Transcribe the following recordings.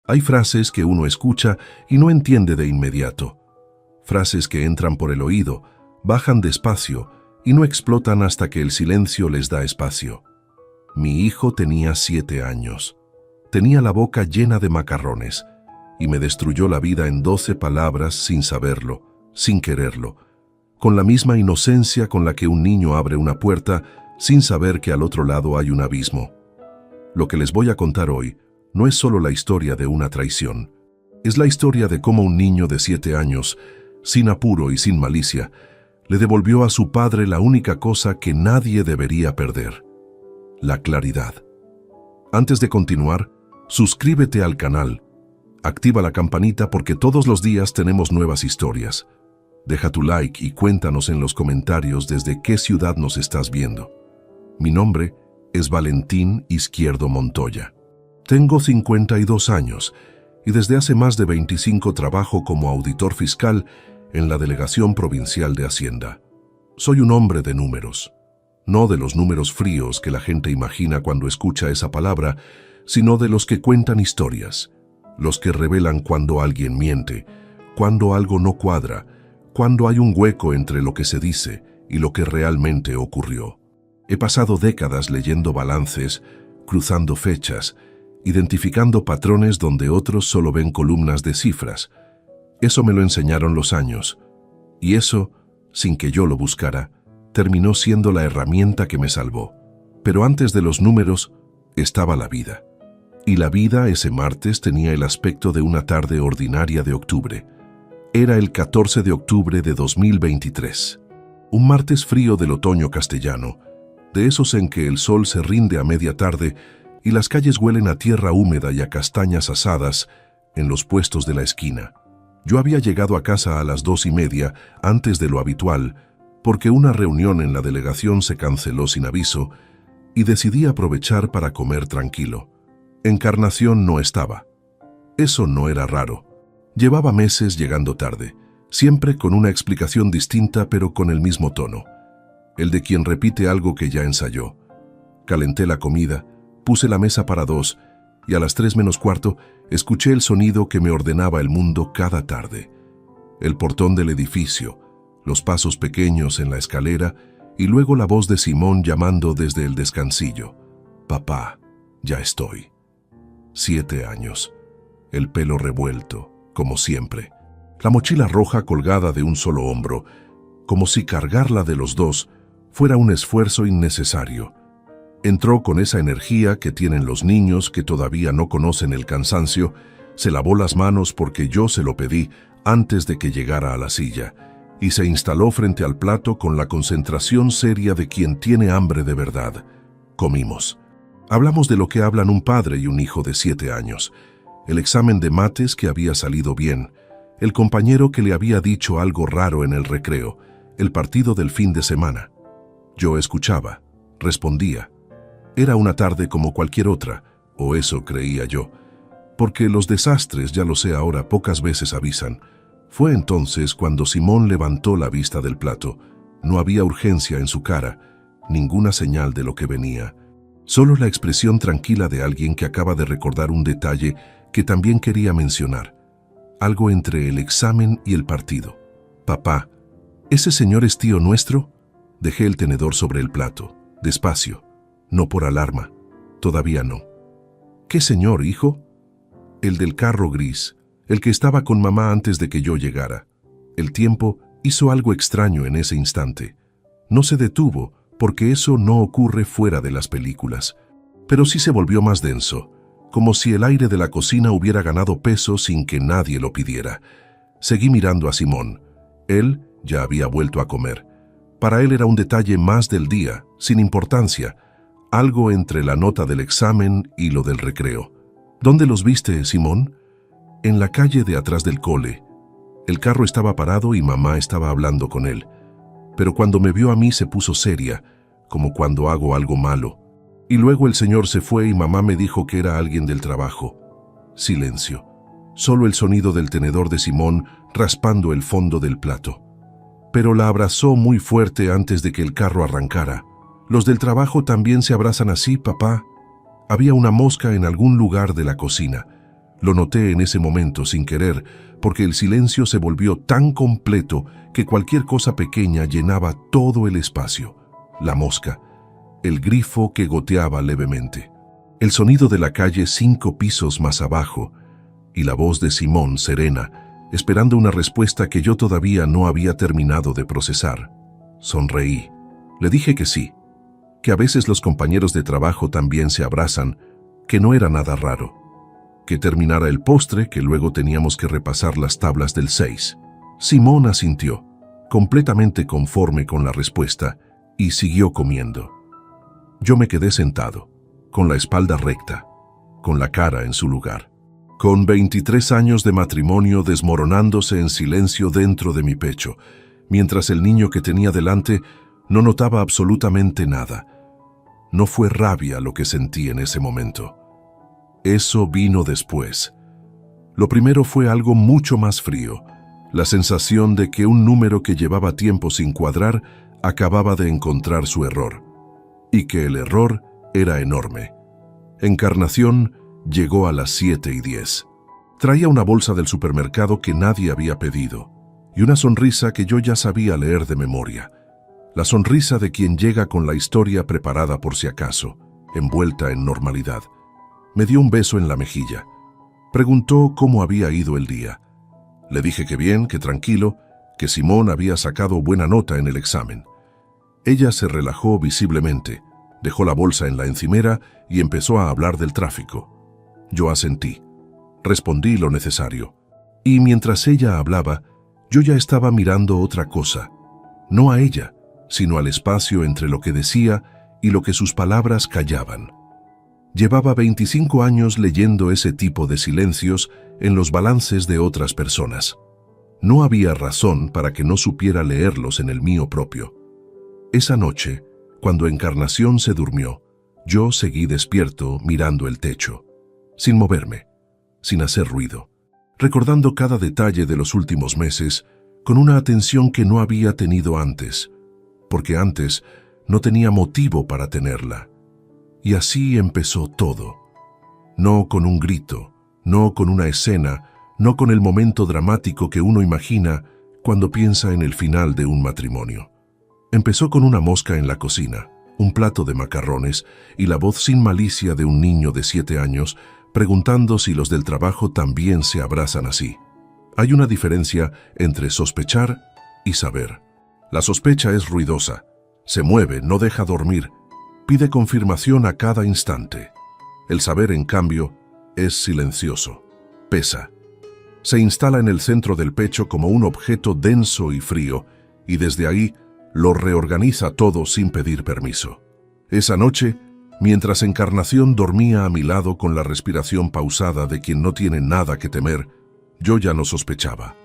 Hay frases que uno escucha y no entiende de inmediato. Frases que entran por el oído, bajan despacio y no explotan hasta que el silencio les da espacio. Mi hijo tenía 7 años. Tenía la boca llena de macarrones y me destruyó la vida en 12 palabras sin saberlo, sin quererlo, con la misma inocencia con la que un niño abre una puerta sin saber que al otro lado hay un abismo. Lo que les voy a contar hoy no es solo la historia de una traición. Es la historia de cómo un niño de 7 años, sin apuro y sin malicia, le devolvió a su padre la única cosa que nadie debería perder: la claridad. Antes de continuar, suscríbete al canal, activa la campanita porque todos los días tenemos nuevas historias. Deja tu like y cuéntanos en los comentarios desde qué ciudad nos estás viendo. Mi nombre es Valentín Izquierdo Montoya. Tengo 52 años y desde hace más de 25 trabajo como auditor fiscal en la Delegación Provincial de Hacienda. Soy un hombre de números. No de los números fríos que la gente imagina cuando escucha esa palabra, sino de los que cuentan historias, los que revelan cuando alguien miente, cuando algo no cuadra, cuando hay un hueco entre lo que se dice y lo que realmente ocurrió. He pasado décadas leyendo balances, cruzando fechas, identificando patrones donde otros solo ven columnas de cifras. Eso me lo enseñaron los años, y eso, sin que yo lo buscara, terminó siendo la herramienta que me salvó. Pero antes de los números estaba la vida. Y la vida ese martes tenía el aspecto de una tarde ordinaria de octubre. Era el 14 de octubre de 2023. Un martes frío del otoño castellano, de esos en que el sol se rinde a media tarde y las calles huelen a tierra húmeda y a castañas asadas en los puestos de la esquina. Yo había llegado a casa a las 2:30 antes de lo habitual, porque una reunión en la delegación se canceló sin aviso y decidí aprovechar para comer tranquilo. Encarnación no estaba. Eso no era raro. Llevaba meses llegando tarde, siempre con una explicación distinta pero con el mismo tono, el de quien repite algo que ya ensayó. Calenté la comida, puse la mesa para 2 y a las 3:45 escuché el sonido que me ordenaba el mundo cada tarde. El portón del edificio, los pasos pequeños en la escalera y luego la voz de Simón llamando desde el descansillo: «Papá, ya estoy». 7 años, el pelo revuelto, como siempre, la mochila roja colgada de un solo hombro, como si cargarla de los dos fuera un esfuerzo innecesario. Entró con esa energía que tienen los niños que todavía no conocen el cansancio, se lavó las manos porque yo se lo pedí antes de que llegara a la silla, y se instaló frente al plato con la concentración seria de quien tiene hambre de verdad. Comimos. Hablamos de lo que hablan un padre y un hijo de 7 años, el examen de mates que había salido bien, el compañero que le había dicho algo raro en el recreo, el partido del fin de semana. Yo escuchaba, respondía. Era una tarde como cualquier otra, o eso creía yo, porque los desastres, ya lo sé ahora, pocas veces avisan. Fue entonces cuando Simón levantó la vista del plato. No había urgencia en su cara, ninguna señal de lo que venía. Solo la expresión tranquila de alguien que acaba de recordar un detalle que también quería mencionar. Algo entre el examen y el partido. «Papá, ¿ese señor es tío nuestro?» Dejé el tenedor sobre el plato, despacio, no por alarma, todavía no. «¿Qué señor, hijo?» «El del carro gris, el que estaba con mamá antes de que yo llegara». El tiempo hizo algo extraño en ese instante. No se detuvo, porque eso no ocurre fuera de las películas. Pero sí se volvió más denso, como si el aire de la cocina hubiera ganado peso sin que nadie lo pidiera. Seguí mirando a Simón. Él ya había vuelto a comer. Para él era un detalle más del día, sin importancia, algo entre la nota del examen y lo del recreo. «¿Dónde los viste, Simón?» «En la calle de atrás del cole». El carro estaba parado y mamá estaba hablando con él. Pero cuando me vio a mí se puso seria, como cuando hago algo malo. Y luego el señor se fue y mamá me dijo que era alguien del trabajo. Silencio. Solo el sonido del tenedor de Simón raspando el fondo del plato. Pero la abrazó muy fuerte antes de que el carro arrancara. «Los del trabajo también se abrazan así, papá». Había una mosca en algún lugar de la cocina. Lo noté en ese momento sin querer, porque el silencio se volvió tan completo que cualquier cosa pequeña llenaba todo el espacio. La mosca, el grifo que goteaba levemente, el sonido de la calle 5 pisos más abajo y la voz de Simón serena, esperando una respuesta que yo todavía no había terminado de procesar. Sonreí. Le dije que sí, que a veces los compañeros de trabajo también se abrazan, que no era nada raro. Que terminara el postre, que luego teníamos que repasar las tablas del 6. Simón asintió, completamente conforme con la respuesta, y siguió comiendo. Yo me quedé sentado, con la espalda recta, con la cara en su lugar, con 23 años de matrimonio desmoronándose en silencio dentro de mi pecho, mientras el niño que tenía delante no notaba absolutamente nada. No fue rabia lo que sentí en ese momento. Eso vino después. Lo primero fue algo mucho más frío, la sensación de que un número que llevaba tiempo sin cuadrar acababa de encontrar su error, y que el error era enorme. Encarnación llegó a las 7:10. Traía una bolsa del supermercado que nadie había pedido, y una sonrisa que yo ya sabía leer de memoria. La sonrisa de quien llega con la historia preparada por si acaso, envuelta en normalidad. Me dio un beso en la mejilla. Preguntó cómo había ido el día. Le dije que bien, que tranquilo, que Simón había sacado buena nota en el examen. Ella se relajó visiblemente, dejó la bolsa en la encimera y empezó a hablar del tráfico. Yo asentí. Respondí lo necesario. Y mientras ella hablaba, yo ya estaba mirando otra cosa. No a ella, sino al espacio entre lo que decía y lo que sus palabras callaban. Llevaba 25 años leyendo ese tipo de silencios en los balances de otras personas. No había razón para que no supiera leerlos en el mío propio. Esa noche, cuando Encarnación se durmió, yo seguí despierto mirando el techo, sin moverme, sin hacer ruido, recordando cada detalle de los últimos meses con una atención que no había tenido antes, porque antes no tenía motivo para tenerla. Y así empezó todo. No con un grito, no con una escena, no con el momento dramático que uno imagina cuando piensa en el final de un matrimonio. Empezó con una mosca en la cocina, un plato de macarrones y la voz sin malicia de un niño de 7 años preguntando si los del trabajo también se abrazan así. Hay una diferencia entre sospechar y saber. La sospecha es ruidosa, se mueve, no deja dormir, pide confirmación a cada instante. El saber, en cambio, es silencioso, pesa. Se instala en el centro del pecho como un objeto denso y frío, y desde ahí lo reorganiza todo sin pedir permiso. Esa noche, mientras Encarnación dormía a mi lado con la respiración pausada de quien no tiene nada que temer, yo ya no sospechaba.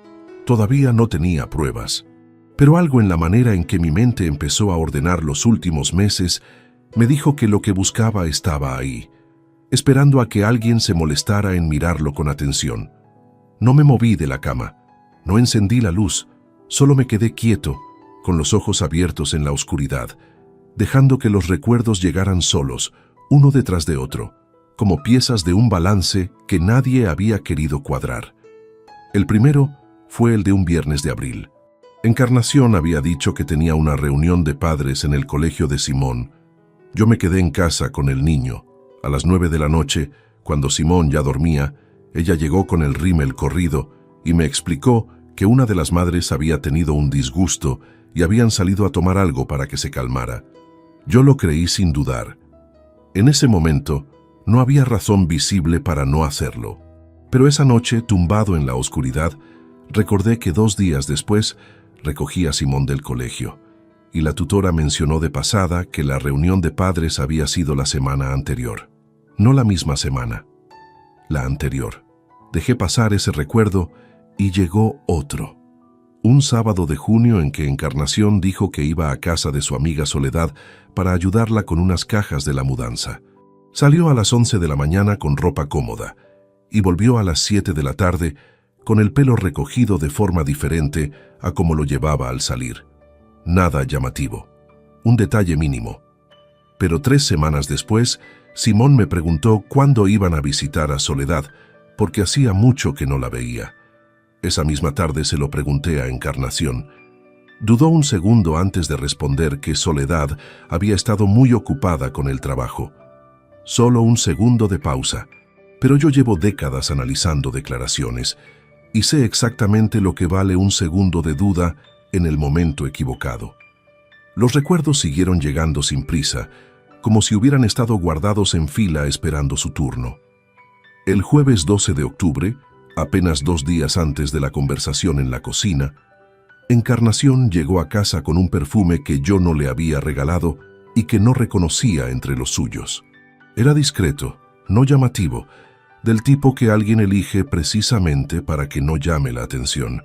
Todavía no tenía pruebas, pero algo en la manera en que mi mente empezó a ordenar los últimos meses me dijo que lo que buscaba estaba ahí, esperando a que alguien se molestara en mirarlo con atención. No me moví de la cama, no encendí la luz, solo me quedé quieto, con los ojos abiertos en la oscuridad, dejando que los recuerdos llegaran solos, uno detrás de otro, como piezas de un balance que nadie había querido cuadrar. El primero fue el de un viernes de abril. Encarnación había dicho que tenía una reunión de padres en el colegio de Simón. Yo me quedé en casa con el niño. A las 9 de la noche, cuando Simón ya dormía, ella llegó con el rímel corrido y me explicó que una de las madres había tenido un disgusto y habían salido a tomar algo para que se calmara. Yo lo creí sin dudar. En ese momento, no había razón visible para no hacerlo. Pero esa noche, tumbado en la oscuridad, recordé que 2 días después recogí a Simón del colegio, y la tutora mencionó de pasada que la reunión de padres había sido la semana anterior. No la misma semana, la anterior. Dejé pasar ese recuerdo y llegó otro. Un sábado de junio en que Encarnación dijo que iba a casa de su amiga Soledad para ayudarla con unas cajas de la mudanza. Salió a las 11 de la mañana con ropa cómoda y volvió a las 7 de la tarde con el pelo recogido de forma diferente a como lo llevaba al salir. Nada llamativo, un detalle mínimo. Pero 3 semanas después, Simón me preguntó cuándo iban a visitar a Soledad, porque hacía mucho que no la veía. Esa misma tarde se lo pregunté a Encarnación. Dudó un segundo antes de responder que Soledad había estado muy ocupada con el trabajo. Solo un segundo de pausa, pero yo llevo décadas analizando declaraciones y sé exactamente lo que vale un segundo de duda en el momento equivocado. Los recuerdos siguieron llegando sin prisa, como si hubieran estado guardados en fila esperando su turno. El jueves 12 de octubre, apenas 2 días antes de la conversación en la cocina, Encarnación llegó a casa con un perfume que yo no le había regalado y que no reconocía entre los suyos. Era discreto, no llamativo, del tipo que alguien elige precisamente para que no llame la atención.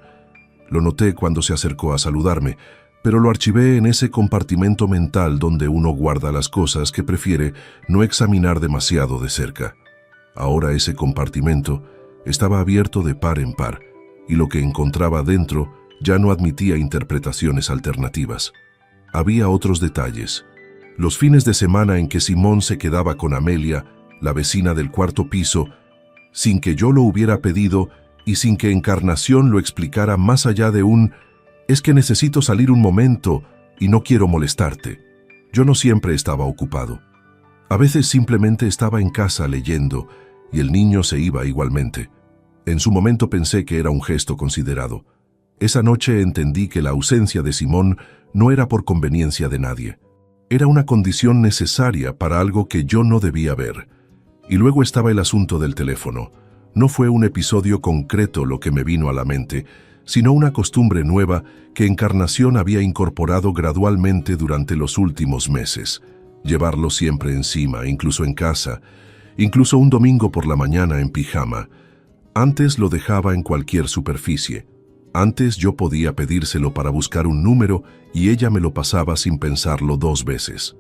Lo noté cuando se acercó a saludarme, pero lo archivé en ese compartimento mental donde uno guarda las cosas que prefiere no examinar demasiado de cerca. Ahora ese compartimento estaba abierto de par en par, y lo que encontraba dentro ya no admitía interpretaciones alternativas. Había otros detalles. Los fines de semana en que Simón se quedaba con Amelia, la vecina del cuarto piso, sin que yo lo hubiera pedido y sin que Encarnación lo explicara más allá de un «es que necesito salir un momento y no quiero molestarte». Yo no siempre estaba ocupado. A veces simplemente estaba en casa leyendo y el niño se iba igualmente. En su momento pensé que era un gesto considerado. Esa noche entendí que la ausencia de Simón no era por conveniencia de nadie. Era una condición necesaria para algo que yo no debía ver. Y luego estaba el asunto del teléfono. No fue un episodio concreto lo que me vino a la mente, sino una costumbre nueva que Encarnación había incorporado gradualmente durante los últimos meses. Llevarlo siempre encima, incluso en casa, incluso un domingo por la mañana en pijama. Antes lo dejaba en cualquier superficie. Antes yo podía pedírselo para buscar un número y ella me lo pasaba sin pensarlo 2 veces.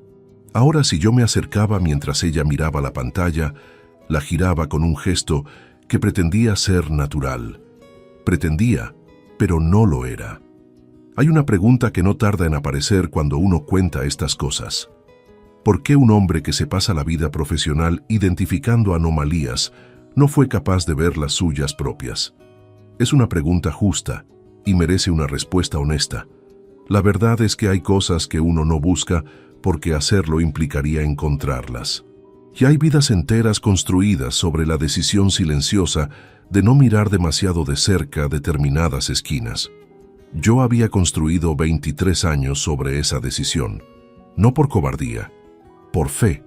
Ahora si yo me acercaba mientras ella miraba la pantalla, la giraba con un gesto que pretendía ser natural. Pretendía, pero no lo era. Hay una pregunta que no tarda en aparecer cuando uno cuenta estas cosas. ¿Por qué un hombre que se pasa la vida profesional identificando anomalías no fue capaz de ver las suyas propias? Es una pregunta justa y merece una respuesta honesta. La verdad es que hay cosas que uno no busca porque hacerlo implicaría encontrarlas. Y hay vidas enteras construidas sobre la decisión silenciosa de no mirar demasiado de cerca determinadas esquinas. Yo había construido 23 años sobre esa decisión, no por cobardía, por fe.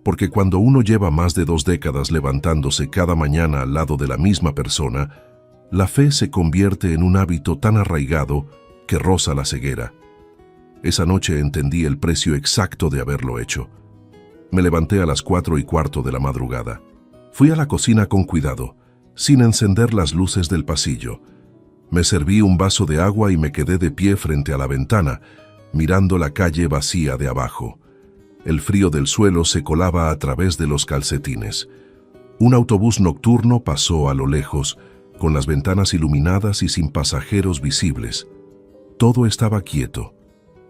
Porque cuando uno lleva más de 2 décadas levantándose cada mañana al lado de la misma persona, la fe se convierte en un hábito tan arraigado que roza la ceguera. Esa noche entendí el precio exacto de haberlo hecho. Me levanté a las 4:15 de la madrugada. Fui a la cocina con cuidado, sin encender las luces del pasillo. Me serví un vaso de agua y me quedé de pie frente a la ventana, mirando la calle vacía de abajo. El frío del suelo se colaba a través de los calcetines. Un autobús nocturno pasó a lo lejos, con las ventanas iluminadas y sin pasajeros visibles. Todo estaba quieto.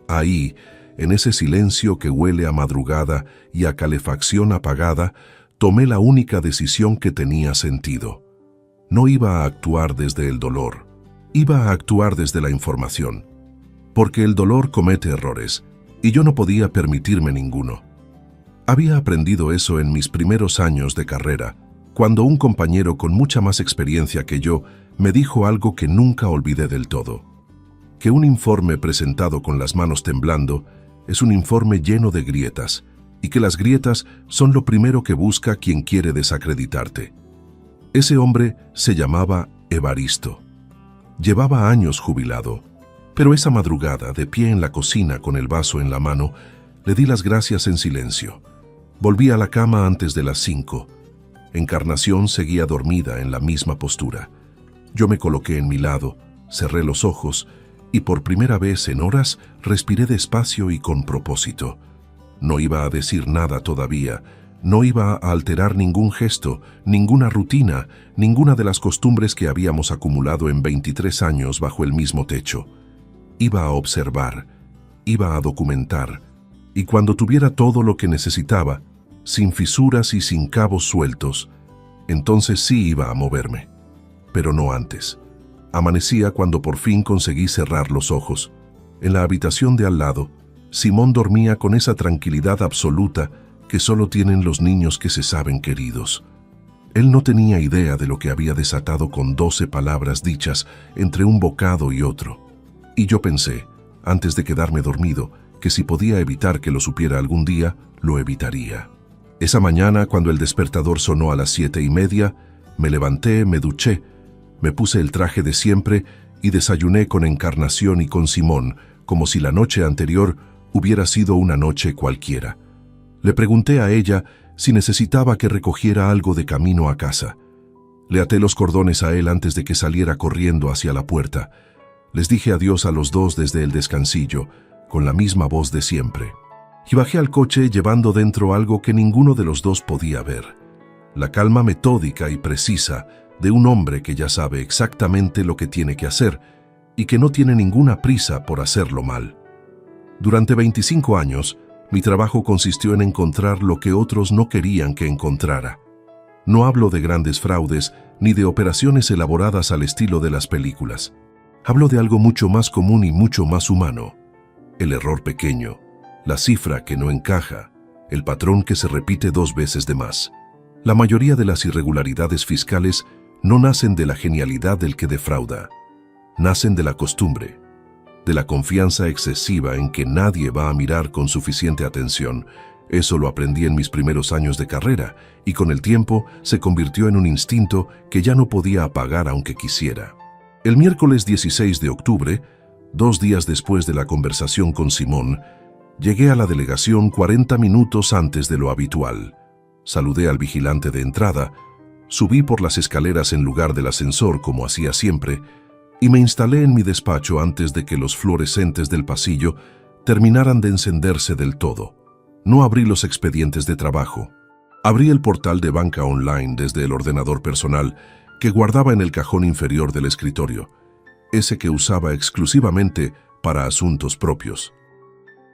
Ahí, en ese silencio que huele a madrugada y a calefacción apagada, tomé la única decisión que tenía sentido. No iba a actuar desde el dolor, iba a actuar desde la información. Porque el dolor comete errores, y yo no podía permitirme ninguno. Había aprendido eso en mis primeros años de carrera, cuando un compañero con mucha más experiencia que yo me dijo algo que nunca olvidé del todo. Que un informe presentado con las manos temblando es un informe lleno de grietas, y que las grietas son lo primero que busca quien quiere desacreditarte. Ese hombre se llamaba Evaristo. Llevaba años jubilado, pero esa madrugada, de pie en la cocina con el vaso en la mano, le di las gracias en silencio. Volví a la cama antes de las 5. Encarnación seguía dormida en la misma postura. Yo me coloqué en mi lado, cerré los ojos y por primera vez en horas respiré despacio y con propósito. No iba a decir nada todavía, no iba a alterar ningún gesto, ninguna rutina, ninguna de las costumbres que habíamos acumulado en 23 años bajo el mismo techo. Iba a observar, iba a documentar, y cuando tuviera todo lo que necesitaba, sin fisuras y sin cabos sueltos, Entonces sí iba a moverme, pero no antes. Amanecía cuando por fin conseguí cerrar los ojos. En la habitación de al lado, Simón dormía con esa tranquilidad absoluta que solo tienen los niños que se saben queridos. Él no tenía idea de lo que había desatado con 12 palabras dichas entre un bocado y otro. Y yo pensé, antes de quedarme dormido, que si podía evitar que lo supiera algún día, lo evitaría. Esa mañana, cuando el despertador sonó a las 7:30, me levanté, me duché, me puse el traje de siempre y desayuné con Encarnación y con Simón, como si la noche anterior hubiera sido una noche cualquiera. Le pregunté a ella si necesitaba que recogiera algo de camino a casa. Le até los cordones a él antes de que saliera corriendo hacia la puerta. Les dije adiós a los dos desde el descansillo, con la misma voz de siempre. Y bajé al coche llevando dentro algo que ninguno de los dos podía ver. La calma metódica y precisa de un hombre que ya sabe exactamente lo que tiene que hacer y que no tiene ninguna prisa por hacerlo mal. Durante 25 años, mi trabajo consistió en encontrar lo que otros no querían que encontrara. No hablo de grandes fraudes ni de operaciones elaboradas al estilo de las películas. Hablo de algo mucho más común y mucho más humano. El error pequeño, la cifra que no encaja, el patrón que se repite 2 veces de más. La mayoría de las irregularidades fiscales no nacen de la genialidad del que defrauda. Nacen de la costumbre, de la confianza excesiva en que nadie va a mirar con suficiente atención. Eso lo aprendí en mis primeros años de carrera y con el tiempo se convirtió en un instinto que ya no podía apagar aunque quisiera. El miércoles 16 de octubre, 2 días después de la conversación con Simón, llegué a la delegación 40 minutos antes de lo habitual. Saludé al vigilante de entrada, subí por las escaleras en lugar del ascensor como hacía siempre, y me instalé en mi despacho antes de que los fluorescentes del pasillo terminaran de encenderse del todo. No abrí los expedientes de trabajo. Abrí el portal de banca online desde el ordenador personal que guardaba en el cajón inferior del escritorio, ese que usaba exclusivamente para asuntos propios.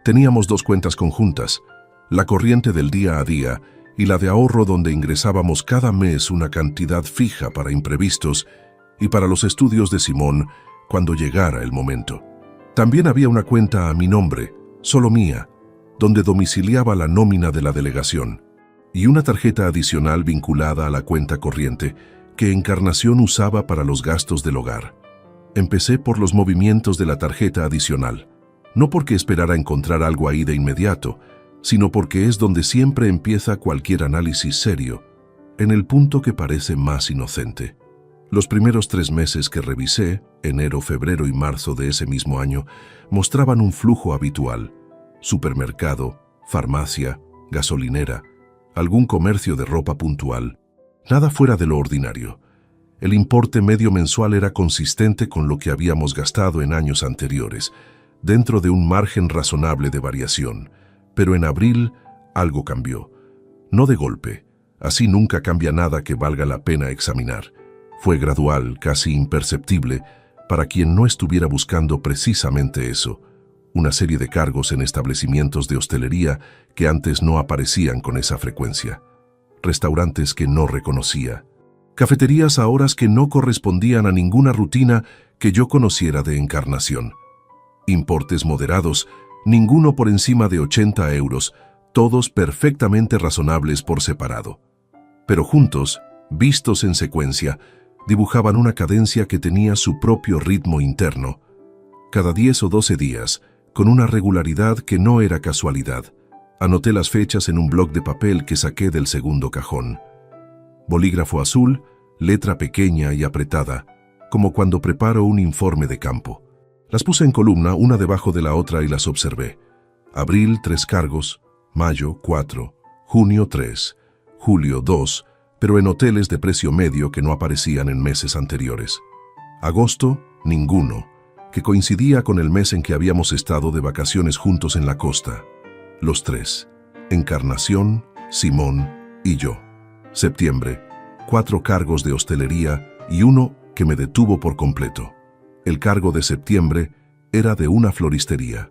Teníamos 2 cuentas conjuntas, la corriente del día a día y la de ahorro donde ingresábamos cada mes una cantidad fija para imprevistos y para los estudios de Simón cuando llegara el momento. También había una cuenta a mi nombre, solo mía, donde domiciliaba la nómina de la delegación, y una tarjeta adicional vinculada a la cuenta corriente que Encarnación usaba para los gastos del hogar. Empecé por los movimientos de la tarjeta adicional, no porque esperara encontrar algo ahí de inmediato, sino porque es donde siempre empieza cualquier análisis serio, en el punto que parece más inocente. Los primeros 3 meses que revisé, enero, febrero y marzo de ese mismo año, mostraban un flujo habitual: supermercado, farmacia, gasolinera, algún comercio de ropa puntual. Nada fuera de lo ordinario. El importe medio mensual era consistente con lo que habíamos gastado en años anteriores, dentro de un margen razonable de variación. Pero en abril algo cambió. No de golpe. Así nunca cambia nada que valga la pena examinar. Fue gradual, casi imperceptible, para quien no estuviera buscando precisamente eso: una serie de cargos en establecimientos de hostelería que antes no aparecían con esa frecuencia. Restaurantes que no reconocía. Cafeterías a horas que no correspondían a ninguna rutina que yo conociera de Encarnación. Importes moderados, ninguno por encima de 80 euros, todos perfectamente razonables por separado. Pero juntos, vistos en secuencia, dibujaban una cadencia que tenía su propio ritmo interno. Cada 10 o 12 días, con una regularidad que no era casualidad, anoté las fechas en un bloc de papel que saqué del segundo cajón. Bolígrafo azul, letra pequeña y apretada, como cuando preparo un informe de campo. Las puse en columna, una debajo de la otra, y las observé. Abril, 3 cargos, mayo, 4, junio, 3, julio, 2, pero en hoteles de precio medio que no aparecían en meses anteriores. Agosto, ninguno, que coincidía con el mes en que habíamos estado de vacaciones juntos en la costa. Los 3, Encarnación, Simón y yo. Septiembre, 4 cargos de hostelería y uno que me detuvo por completo. El cargo de septiembre era de una floristería.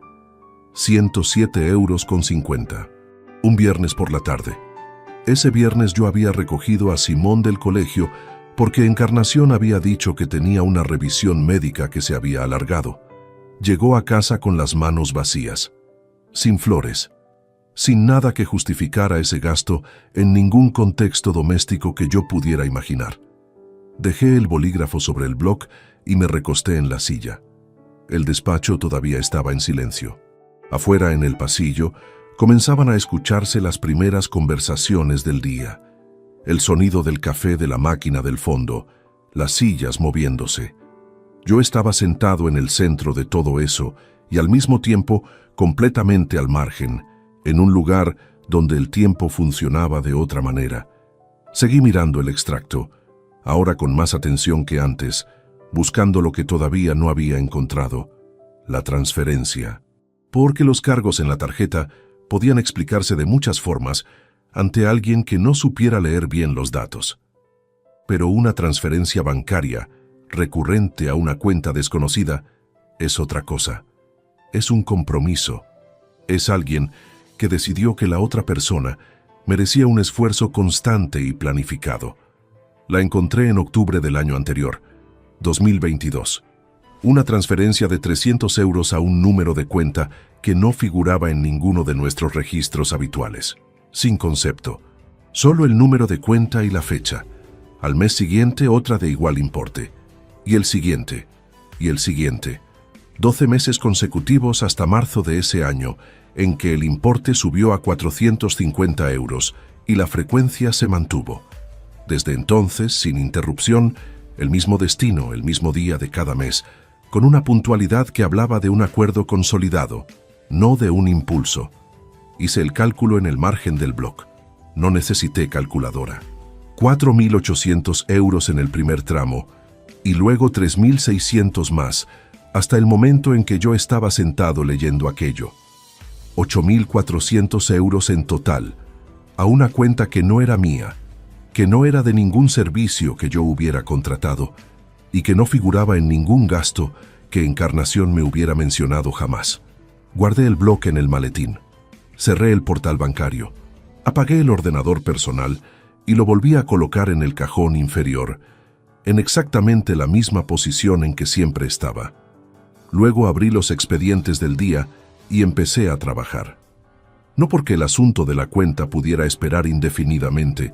107,50 €. Un viernes por la tarde. Ese viernes yo había recogido a Simón del colegio porque Encarnación había dicho que tenía una revisión médica que se había alargado. Llegó a casa con las manos vacías, sin flores, sin nada que justificara ese gasto en ningún contexto doméstico que yo pudiera imaginar. Dejé el bolígrafo sobre el bloc y me recosté en la silla. El despacho todavía estaba en silencio. Afuera, en el pasillo, comenzaban a escucharse las primeras conversaciones del día. El sonido del café de la máquina del fondo, las sillas moviéndose. Yo estaba sentado en el centro de todo eso y al mismo tiempo completamente al margen, en un lugar donde el tiempo funcionaba de otra manera. Seguí mirando el extracto, ahora con más atención que antes, buscando lo que todavía no había encontrado, la transferencia. Porque los cargos en la tarjeta podían explicarse de muchas formas ante alguien que no supiera leer bien los datos. Pero una transferencia bancaria, recurrente a una cuenta desconocida, es otra cosa. Es un compromiso. Es alguien que decidió que la otra persona merecía un esfuerzo constante y planificado. La encontré en octubre del año anterior, 2022. Una transferencia de 300 euros a un número de cuenta que no figuraba en ninguno de nuestros registros habituales. Sin concepto. Solo el número de cuenta y la fecha. Al mes siguiente otra de igual importe. Y el siguiente. Y el siguiente. 12 meses consecutivos hasta marzo de ese año, en que el importe subió a 450 euros y la frecuencia se mantuvo. Desde entonces, sin interrupción, el mismo destino, el mismo día de cada mes, con una puntualidad que hablaba de un acuerdo consolidado, no de un impulso. Hice el cálculo en el margen del bloc. No necesité calculadora. 4.800 euros en el primer tramo, y luego 3.600 más, hasta el momento en que yo estaba sentado leyendo aquello. 8.400 euros en total, a una cuenta que no era mía, que no era de ningún servicio que yo hubiera contratado, y que no figuraba en ningún gasto que Encarnación me hubiera mencionado jamás. Guardé el bloque en el maletín, cerré el portal bancario, apagué el ordenador personal y lo volví a colocar en el cajón inferior, en exactamente la misma posición en que siempre estaba. Luego abrí los expedientes del día y empecé a trabajar. No porque el asunto de la cuenta pudiera esperar indefinidamente,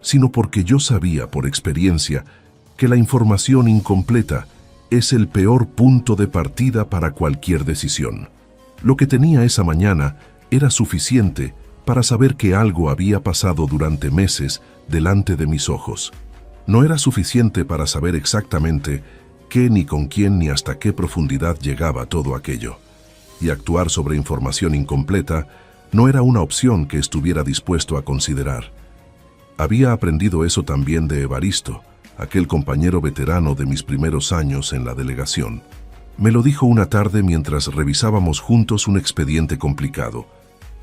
sino porque yo sabía por experiencia que la información incompleta es el peor punto de partida para cualquier decisión. Lo que tenía esa mañana era suficiente para saber que algo había pasado durante meses delante de mis ojos. No era suficiente para saber exactamente qué, ni con quién, ni hasta qué profundidad llegaba todo aquello. Y actuar sobre información incompleta no era una opción que estuviera dispuesto a considerar. Había aprendido eso también de Evaristo, aquel compañero veterano de mis primeros años en la delegación. Me lo dijo una tarde mientras revisábamos juntos un expediente complicado,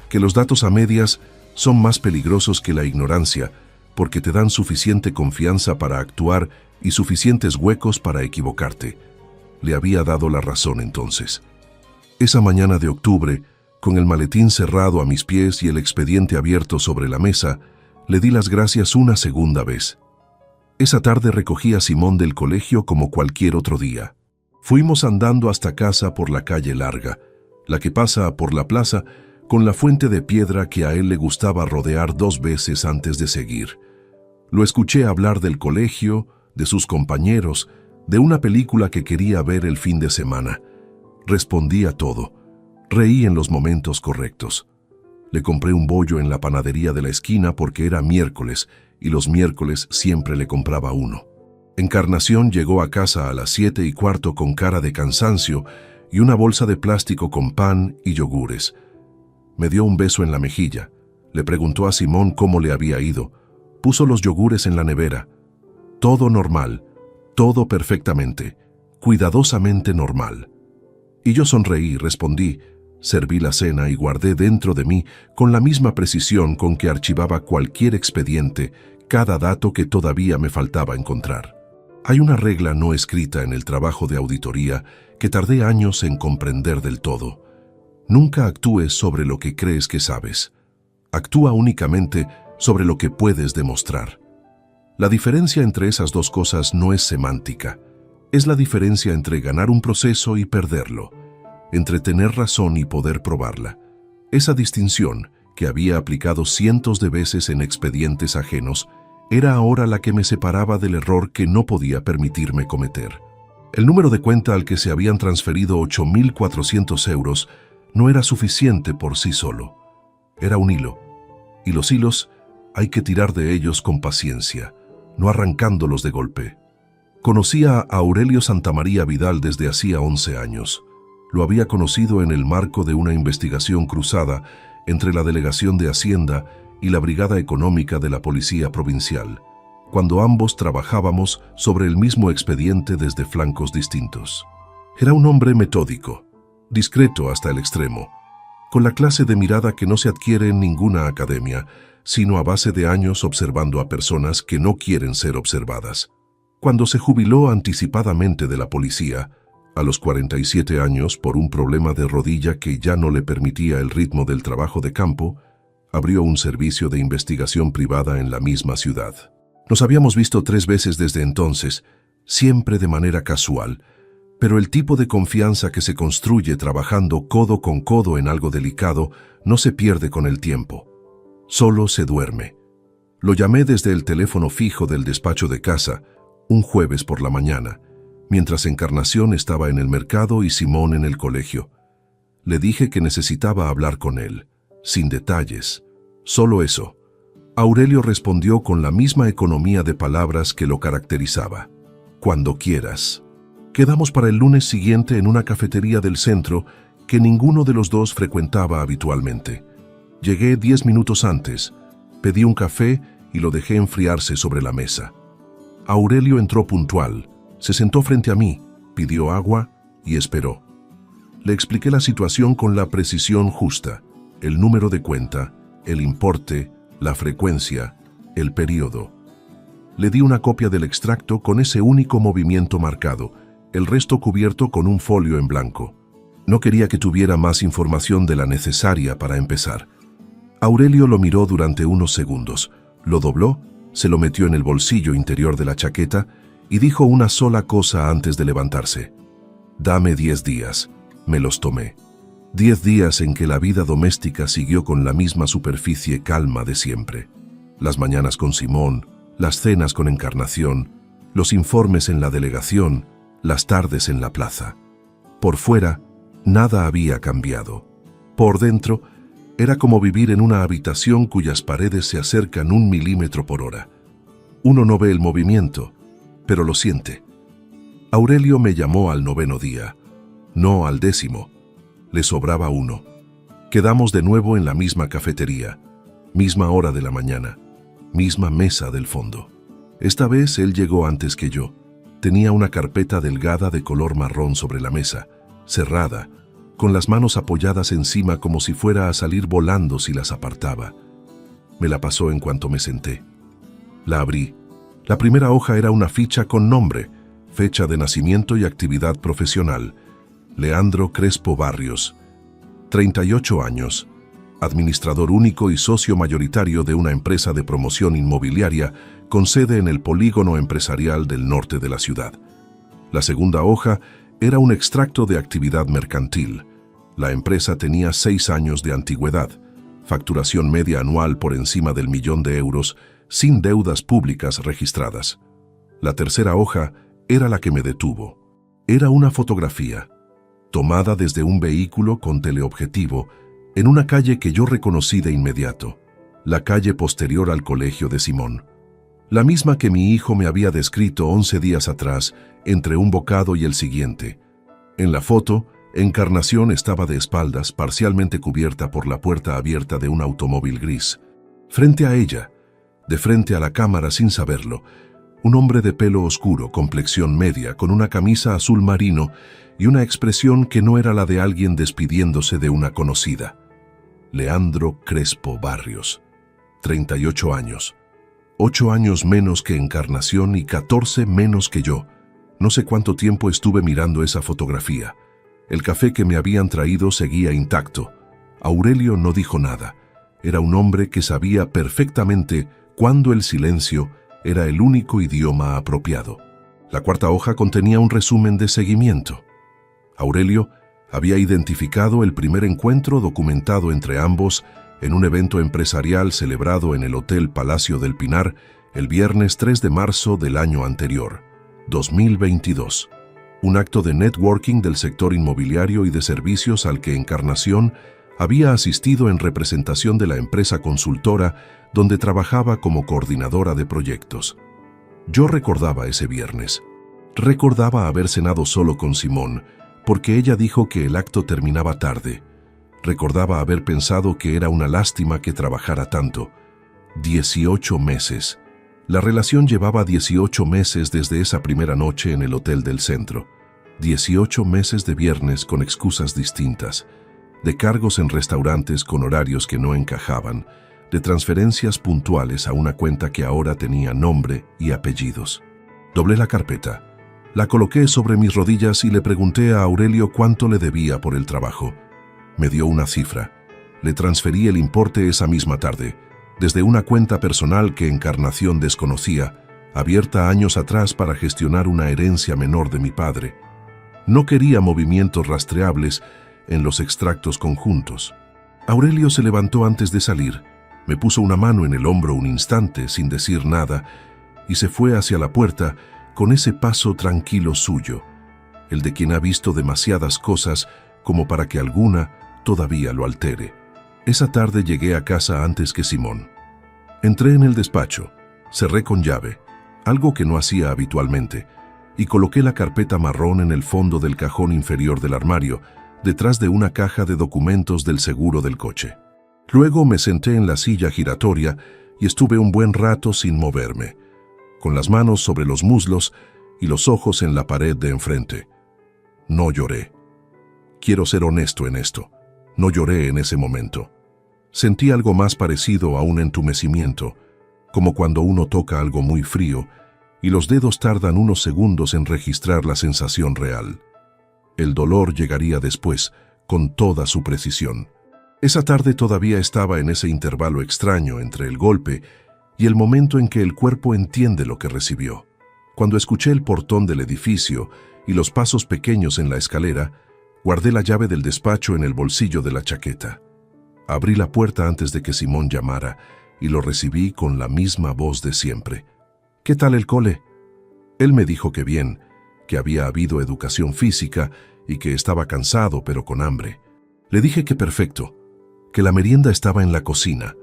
que los datos a medias son más peligrosos que la ignorancia, porque te dan suficiente confianza para actuar y suficientes huecos para equivocarte. Le había dado la razón entonces. Esa mañana de octubre, con el maletín cerrado a mis pies y el expediente abierto sobre la mesa, le di las gracias una segunda vez. Esa tarde recogí a Simón del colegio como cualquier otro día. Fuimos andando hasta casa por la calle larga, la que pasa por la plaza, con la fuente de piedra que a él le gustaba rodear 2 veces antes de seguir. Lo escuché hablar del colegio, de sus compañeros, de una película que quería ver el fin de semana. Respondí a todo. Reí en los momentos correctos. Le compré un bollo en la panadería de la esquina porque era miércoles, y los miércoles siempre le compraba uno. Encarnación llegó a casa a las 7:15 con cara de cansancio y una bolsa de plástico con pan y yogures. Me dio un beso en la mejilla. Le preguntó a Simón cómo le había ido. Puso los yogures en la nevera. Todo normal, todo perfectamente, cuidadosamente normal. Y yo sonreí, respondí, serví la cena y guardé dentro de mí con la misma precisión con que archivaba cualquier expediente, cada dato que todavía me faltaba encontrar. Hay una regla no escrita en el trabajo de auditoría que tardé años en comprender del todo. Nunca actúes sobre lo que crees que sabes. Actúa únicamente sobre lo que puedes demostrar. La diferencia entre esas dos cosas no es semántica, es la diferencia entre ganar un proceso y perderlo, entre tener razón y poder probarla. Esa distinción, que había aplicado cientos de veces en expedientes ajenos, era ahora la que me separaba del error que no podía permitirme cometer. El número de cuenta al que se habían transferido 8.400 euros no era suficiente por sí solo. Era un hilo, y los hilos hay que tirar de ellos con paciencia, no arrancándolos de golpe. Conocía a Aurelio Santamaría Vidal desde hacía 11 años. Lo había conocido en el marco de una investigación cruzada entre la Delegación de Hacienda y la Brigada Económica de la Policía Provincial, cuando ambos trabajábamos sobre el mismo expediente desde flancos distintos. Era un hombre metódico, discreto hasta el extremo, con la clase de mirada que no se adquiere en ninguna academia, sino a base de años observando a personas que no quieren ser observadas. Cuando se jubiló anticipadamente de la policía, a los 47 años por un problema de rodilla que ya no le permitía el ritmo del trabajo de campo, abrió un servicio de investigación privada en la misma ciudad. Nos habíamos visto 3 veces desde entonces, siempre de manera casual, pero el tipo de confianza que se construye trabajando codo con codo en algo delicado no se pierde con el tiempo. Solo se duerme. Lo llamé desde el teléfono fijo del despacho de casa, un jueves por la mañana, mientras Encarnación estaba en el mercado y Simón en el colegio. Le dije que necesitaba hablar con él, sin detalles, solo eso. Aurelio respondió con la misma economía de palabras que lo caracterizaba. Cuando quieras. Quedamos para el lunes siguiente en una cafetería del centro que ninguno de los dos frecuentaba habitualmente. Llegué 10 minutos antes, pedí un café y lo dejé enfriarse sobre la mesa. Aurelio entró puntual, se sentó frente a mí, pidió agua y esperó. Le expliqué la situación con la precisión justa, el número de cuenta, el importe, la frecuencia, el periodo. Le di una copia del extracto con ese único movimiento marcado, el resto cubierto con un folio en blanco. No quería que tuviera más información de la necesaria para empezar. Aurelio lo miró durante unos segundos, lo dobló, se lo metió en el bolsillo interior de la chaqueta y dijo una sola cosa antes de levantarse. «Dame 10 días». Me los tomé. 10 días en que la vida doméstica siguió con la misma superficie calma de siempre. Las mañanas con Simón, las cenas con Encarnación, los informes en la delegación, las tardes en la plaza. Por fuera, nada había cambiado. Por dentro, era como vivir en una habitación cuyas paredes se acercan 1 milímetro por hora. Uno no ve el movimiento, pero lo siente. Aurelio me llamó al 9º día, no al 10º. Le sobraba 1. Quedamos de nuevo en la misma cafetería, misma hora de la mañana, misma mesa del fondo. Esta vez él llegó antes que yo. Tenía una carpeta delgada de color marrón sobre la mesa, cerrada, con las manos apoyadas encima como si fuera a salir volando si las apartaba. Me la pasó en cuanto me senté. La abrí. La primera hoja era una ficha con nombre, fecha de nacimiento y actividad profesional. Leandro Crespo Barrios, 38 años, administrador único y socio mayoritario de una empresa de promoción inmobiliaria con sede en el polígono empresarial del norte de la ciudad. La segunda hoja era un extracto de actividad mercantil. La empresa tenía 6 años de antigüedad, facturación media anual por encima del 1.000.000 de euros, sin deudas públicas registradas. La tercera hoja era la que me detuvo. Era una fotografía, tomada desde un vehículo con teleobjetivo, en una calle que yo reconocí de inmediato, la calle posterior al colegio de Simón. La misma que mi hijo me había descrito 11 días atrás, entre un bocado y el siguiente. En la foto, Encarnación estaba de espaldas, parcialmente cubierta por la puerta abierta de un automóvil gris. Frente a ella, de frente a la cámara sin saberlo, un hombre de pelo oscuro, complexión media, con una camisa azul marino y una expresión que no era la de alguien despidiéndose de una conocida. Leandro Crespo Barrios, 38 años. 8 años menos que Encarnación y 14 menos que yo. No sé cuánto tiempo estuve mirando esa fotografía. El café que me habían traído seguía intacto. Aurelio no dijo nada. Era un hombre que sabía perfectamente cuándo el silencio era el único idioma apropiado. La cuarta hoja contenía un resumen de seguimiento. Aurelio había identificado el primer encuentro documentado entre ambos en un evento empresarial celebrado en el Hotel Palacio del Pinar el viernes 3 de marzo del año anterior, 2022. Un acto de networking del sector inmobiliario y de servicios al que Encarnación había asistido en representación de la empresa consultora donde trabajaba como coordinadora de proyectos. Yo recordaba ese viernes. Recordaba haber cenado solo con Simón, porque ella dijo que el acto terminaba tarde. Recordaba haber pensado que era una lástima que trabajara tanto. 18 meses. La relación llevaba 18 meses desde esa primera noche en el hotel del centro. 18 meses de viernes con excusas distintas, de cargos en restaurantes con horarios que no encajaban, de transferencias puntuales a una cuenta que ahora tenía nombre y apellidos. Doblé la carpeta, la coloqué sobre mis rodillas y le pregunté a Aurelio cuánto le debía por el trabajo. Me dio una cifra. Le transferí el importe esa misma tarde, desde una cuenta personal que Encarnación desconocía, abierta años atrás para gestionar una herencia menor de mi padre. No quería movimientos rastreables en los extractos conjuntos. Aurelio se levantó antes de salir, me puso una mano en el hombro un instante sin decir nada y se fue hacia la puerta con ese paso tranquilo suyo, el de quien ha visto demasiadas cosas como para que alguna todavía lo altere. Esa tarde llegué a casa antes que Simón. Entré en el despacho, cerré con llave, algo que no hacía habitualmente, y coloqué la carpeta marrón en el fondo del cajón inferior del armario, detrás de una caja de documentos del seguro del coche. Luego me senté en la silla giratoria y estuve un buen rato sin moverme, con las manos sobre los muslos y los ojos en la pared de enfrente. No lloré. Quiero ser honesto en esto. No lloré en ese momento. Sentí algo más parecido a un entumecimiento, como cuando uno toca algo muy frío y los dedos tardan unos segundos en registrar la sensación real. El dolor llegaría después, con toda su precisión. Esa tarde todavía estaba en ese intervalo extraño entre el golpe y el momento en que el cuerpo entiende lo que recibió. Cuando escuché el portón del edificio y los pasos pequeños en la escalera, guardé la llave del despacho en el bolsillo de la chaqueta. Abrí la puerta antes de que Simón llamara y lo recibí con la misma voz de siempre. ¿Qué tal el cole? Él me dijo que bien, que había habido educación física y que estaba cansado pero con hambre. Le dije que perfecto, que la merienda estaba en la cocina,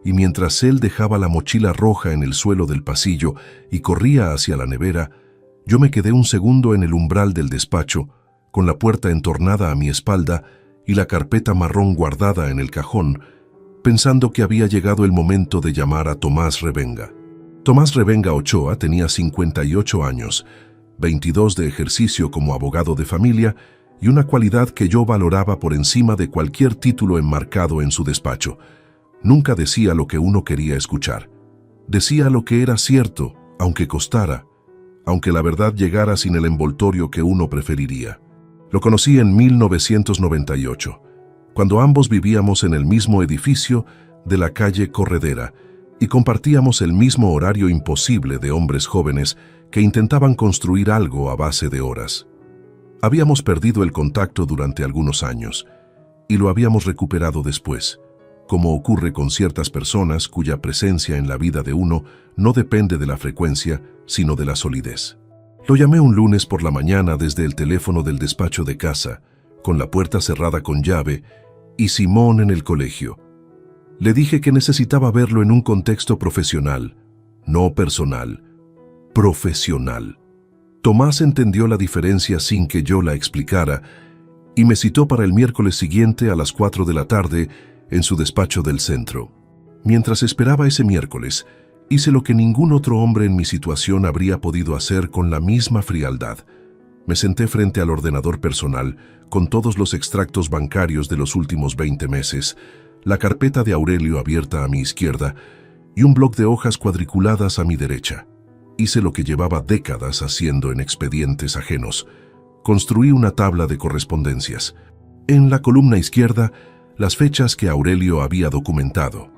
y mientras él dejaba la mochila roja en el suelo del pasillo y corría hacia la nevera, yo me quedé un segundo en el umbral del despacho, con la puerta entornada a mi espalda y la carpeta marrón guardada en el cajón, pensando que había llegado el momento de llamar a Tomás Revenga. Tomás Revenga Ochoa tenía 58 años, 22 de ejercicio como abogado de familia y una cualidad que yo valoraba por encima de cualquier título enmarcado en su despacho. Nunca decía lo que uno quería escuchar. Decía lo que era cierto, aunque costara, aunque la verdad llegara sin el envoltorio que uno preferiría. Lo conocí en 1998, cuando ambos vivíamos en el mismo edificio de la calle Corredera y compartíamos el mismo horario imposible de hombres jóvenes que intentaban construir algo a base de horas. Habíamos perdido el contacto durante algunos años y lo habíamos recuperado después, como ocurre con ciertas personas cuya presencia en la vida de uno no depende de la frecuencia, sino de la solidez. Lo llamé un lunes por la mañana desde el teléfono del despacho de casa, con la puerta cerrada con llave y Simón en el colegio. Le dije que necesitaba verlo en un contexto profesional, no personal, profesional. Tomás entendió la diferencia sin que yo la explicara y me citó para el miércoles siguiente a las 4 de la tarde en su despacho del centro. Mientras esperaba ese miércoles, hice lo que ningún otro hombre en mi situación habría podido hacer con la misma frialdad. Me senté frente al ordenador personal, con todos los extractos bancarios de los últimos 20 meses, la carpeta de Aurelio abierta a mi izquierda y un bloc de hojas cuadriculadas a mi derecha. Hice lo que llevaba décadas haciendo en expedientes ajenos. Construí una tabla de correspondencias. En la columna izquierda las fechas que Aurelio había documentado.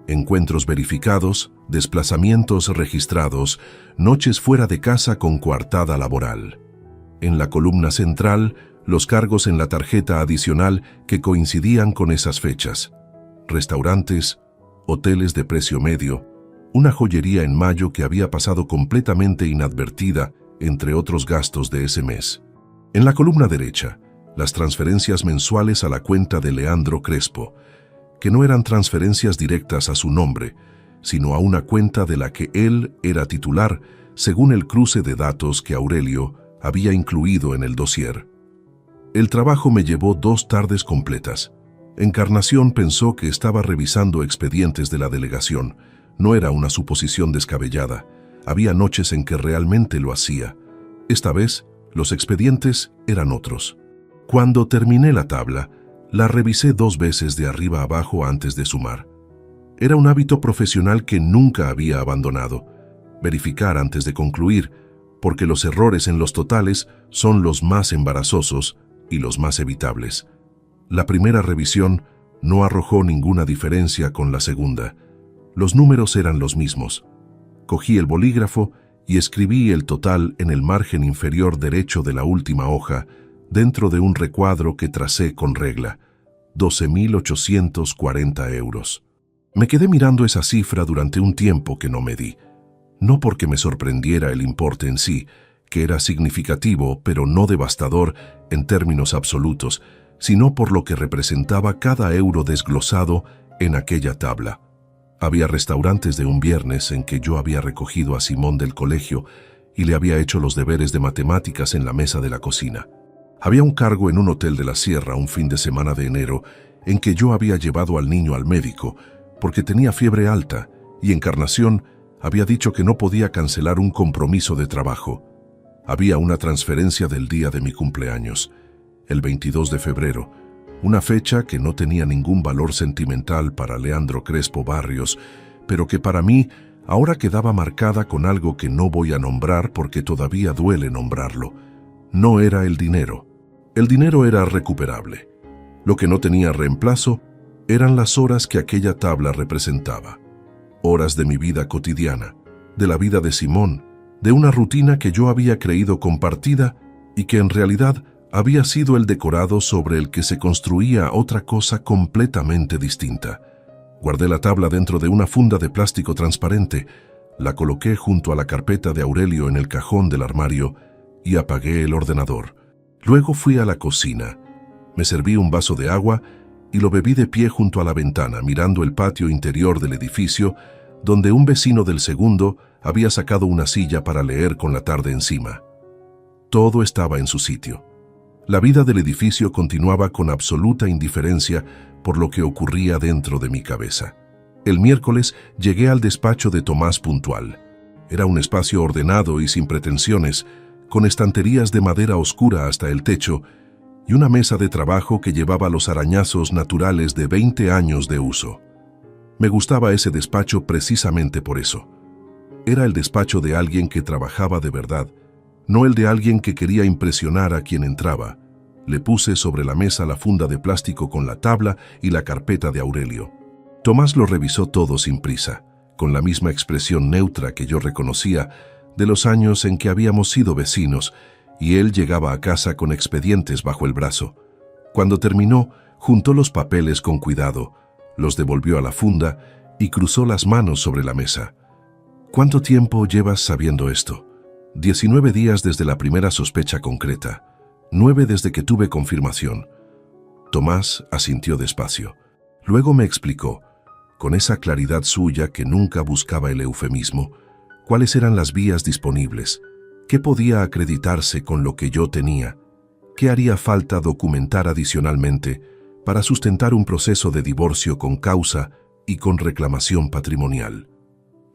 Encuentros verificados, desplazamientos registrados, noches fuera de casa con coartada laboral. En la columna central, los cargos en la tarjeta adicional que coincidían con esas fechas. Restaurantes, hoteles de precio medio, una joyería en mayo que había pasado completamente inadvertida, entre otros gastos de ese mes. En la columna derecha, las transferencias mensuales a la cuenta de Leandro Crespo, que no eran transferencias directas a su nombre, sino a una cuenta de la que él era titular, según el cruce de datos que Aurelio había incluido en el dossier. El trabajo me llevó 2 tardes completas. Encarnación pensó que estaba revisando expedientes de la delegación. No era una suposición descabellada. Había noches en que realmente lo hacía. Esta vez, los expedientes eran otros. Cuando terminé la tabla, la revisé 2 veces de arriba a abajo antes de sumar. Era un hábito profesional que nunca había abandonado. Verificar antes de concluir, porque los errores en los totales son los más embarazosos y los más evitables. La primera revisión no arrojó ninguna diferencia con la segunda. Los números eran los mismos. Cogí el bolígrafo y escribí el total en el margen inferior derecho de la última hoja, dentro de un recuadro que tracé con regla: 12.840 euros. Me quedé mirando esa cifra durante un tiempo que no medí. No porque me sorprendiera el importe en sí, que era significativo pero no devastador en términos absolutos, sino por lo que representaba cada euro desglosado en aquella tabla. Había restaurantes de un viernes en que yo había recogido a Simón del colegio y le había hecho los deberes de matemáticas en la mesa de la cocina. Había un cargo en un hotel de la Sierra un fin de semana de enero en que yo había llevado al niño al médico porque tenía fiebre alta y Encarnación había dicho que no podía cancelar un compromiso de trabajo. Había una transferencia del día de mi cumpleaños, el 22 de febrero, una fecha que no tenía ningún valor sentimental para Leandro Crespo Barrios, pero que para mí ahora quedaba marcada con algo que no voy a nombrar porque todavía duele nombrarlo. No era el dinero. El dinero era recuperable. Lo que no tenía reemplazo eran las horas que aquella tabla representaba. Horas de mi vida cotidiana, de la vida de Simón, de una rutina que yo había creído compartida y que en realidad había sido el decorado sobre el que se construía otra cosa completamente distinta. Guardé la tabla dentro de una funda de plástico transparente, la coloqué junto a la carpeta de Aurelio en el cajón del armario y apagué el ordenador. Luego fui a la cocina. Me serví un vaso de agua y lo bebí de pie junto a la ventana, mirando el patio interior del edificio, donde un vecino del segundo había sacado una silla para leer con la tarde encima. Todo estaba en su sitio. La vida del edificio continuaba con absoluta indiferencia por lo que ocurría dentro de mi cabeza. El miércoles llegué al despacho de Tomás puntual. Era un espacio ordenado y sin pretensiones, con estanterías de madera oscura hasta el techo y una mesa de trabajo que llevaba los arañazos naturales de 20 años de uso. Me gustaba ese despacho precisamente por eso. Era el despacho de alguien que trabajaba de verdad, no el de alguien que quería impresionar a quien entraba. Le puse sobre la mesa la funda de plástico con la tabla y la carpeta de Aurelio. Tomás lo revisó todo sin prisa, con la misma expresión neutra que yo reconocía de los años en que habíamos sido vecinos, y él llegaba a casa con expedientes bajo el brazo. Cuando terminó, juntó los papeles con cuidado, los devolvió a la funda y cruzó las manos sobre la mesa. ¿Cuánto tiempo llevas sabiendo esto? 19 días desde la primera sospecha concreta, 9 desde que tuve confirmación. Tomás asintió despacio. Luego me explicó, con esa claridad suya que nunca buscaba el eufemismo, cuáles eran las vías disponibles, qué podía acreditarse con lo que yo tenía, qué haría falta documentar adicionalmente para sustentar un proceso de divorcio con causa y con reclamación patrimonial.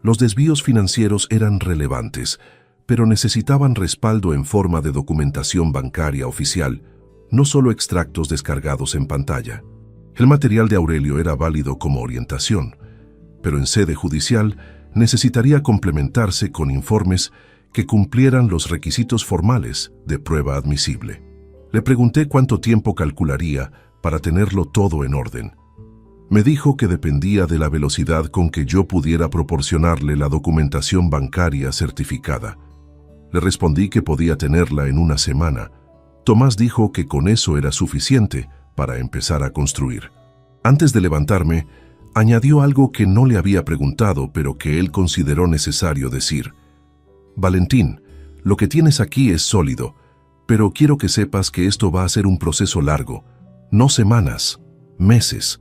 Los desvíos financieros eran relevantes, pero necesitaban respaldo en forma de documentación bancaria oficial, no solo extractos descargados en pantalla. El material de Aurelio era válido como orientación, pero en sede judicial necesitaría complementarse con informes que cumplieran los requisitos formales de prueba admisible. Le pregunté cuánto tiempo calcularía para tenerlo todo en orden. Me dijo que dependía de la velocidad con que yo pudiera proporcionarle la documentación bancaria certificada. Le respondí que podía tenerla en una semana. Tomás dijo que con eso era suficiente para empezar a construir. Antes de levantarme, añadió algo que no le había preguntado, pero que él consideró necesario decir. Valentín, lo que tienes aquí es sólido, pero quiero que sepas que esto va a ser un proceso largo, no semanas, meses.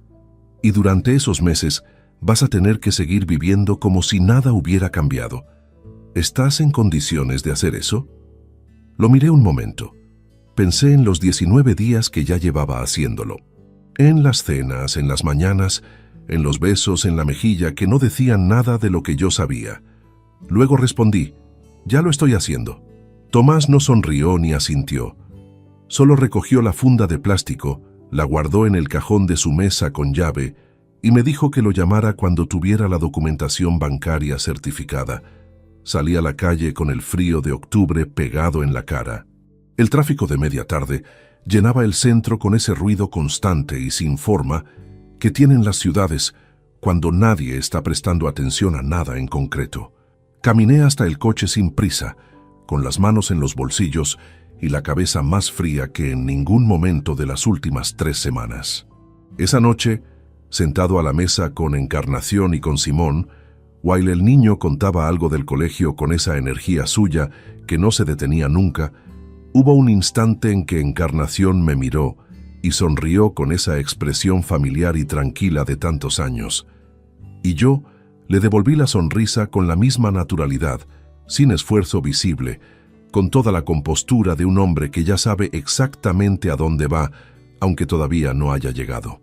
Y durante esos meses vas a tener que seguir viviendo como si nada hubiera cambiado. ¿Estás en condiciones de hacer eso? Lo miré un momento. Pensé en los 19 días que ya llevaba haciéndolo. En las cenas, en las mañanas, en los besos en la mejilla que no decían nada de lo que yo sabía. Luego respondí, ya lo estoy haciendo. Tomás no sonrió ni asintió. Solo recogió la funda de plástico, la guardó en el cajón de su mesa con llave y me dijo que lo llamara cuando tuviera la documentación bancaria certificada. Salí a la calle con el frío de octubre pegado en la cara. El tráfico de media tarde llenaba el centro con ese ruido constante y sin forma que tienen las ciudades cuando nadie está prestando atención a nada en concreto. Caminé hasta el coche sin prisa, con las manos en los bolsillos y la cabeza más fría que en ningún momento de las últimas 3 semanas. Esa noche, sentado a la mesa con Encarnación y con Simón, while el niño contaba algo del colegio con esa energía suya que no se detenía nunca, hubo un instante en que Encarnación me miró y sonrió con esa expresión familiar y tranquila de tantos años. Y yo le devolví la sonrisa con la misma naturalidad, sin esfuerzo visible, con toda la compostura de un hombre que ya sabe exactamente a dónde va, aunque todavía no haya llegado.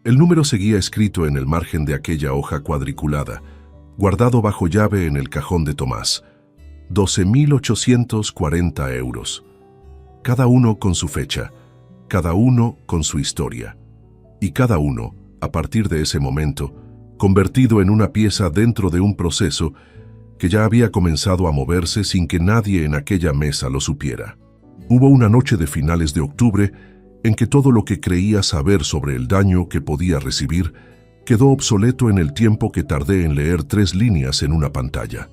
El número seguía escrito en el margen de aquella hoja cuadriculada, guardado bajo llave en el cajón de Tomás. 12.840 euros. Cada uno con su fecha, cada uno con su historia. Y cada uno, a partir de ese momento, convertido en una pieza dentro de un proceso que ya había comenzado a moverse sin que nadie en aquella mesa lo supiera. Hubo una noche de finales de octubre en que todo lo que creía saber sobre el daño que podía recibir quedó obsoleto en el tiempo que tardé en leer 3 líneas en una pantalla.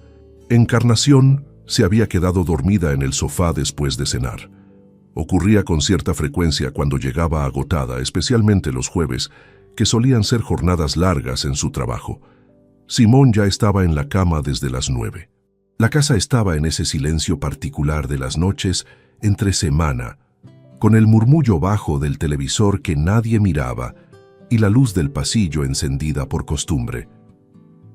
Encarnación se había quedado dormida en el sofá después de cenar. Ocurría con cierta frecuencia cuando llegaba agotada, especialmente los jueves, que solían ser jornadas largas en su trabajo. Simón ya estaba en la cama desde las 9. La casa estaba en ese silencio particular de las noches entre semana, con el murmullo bajo del televisor que nadie miraba y la luz del pasillo encendida por costumbre.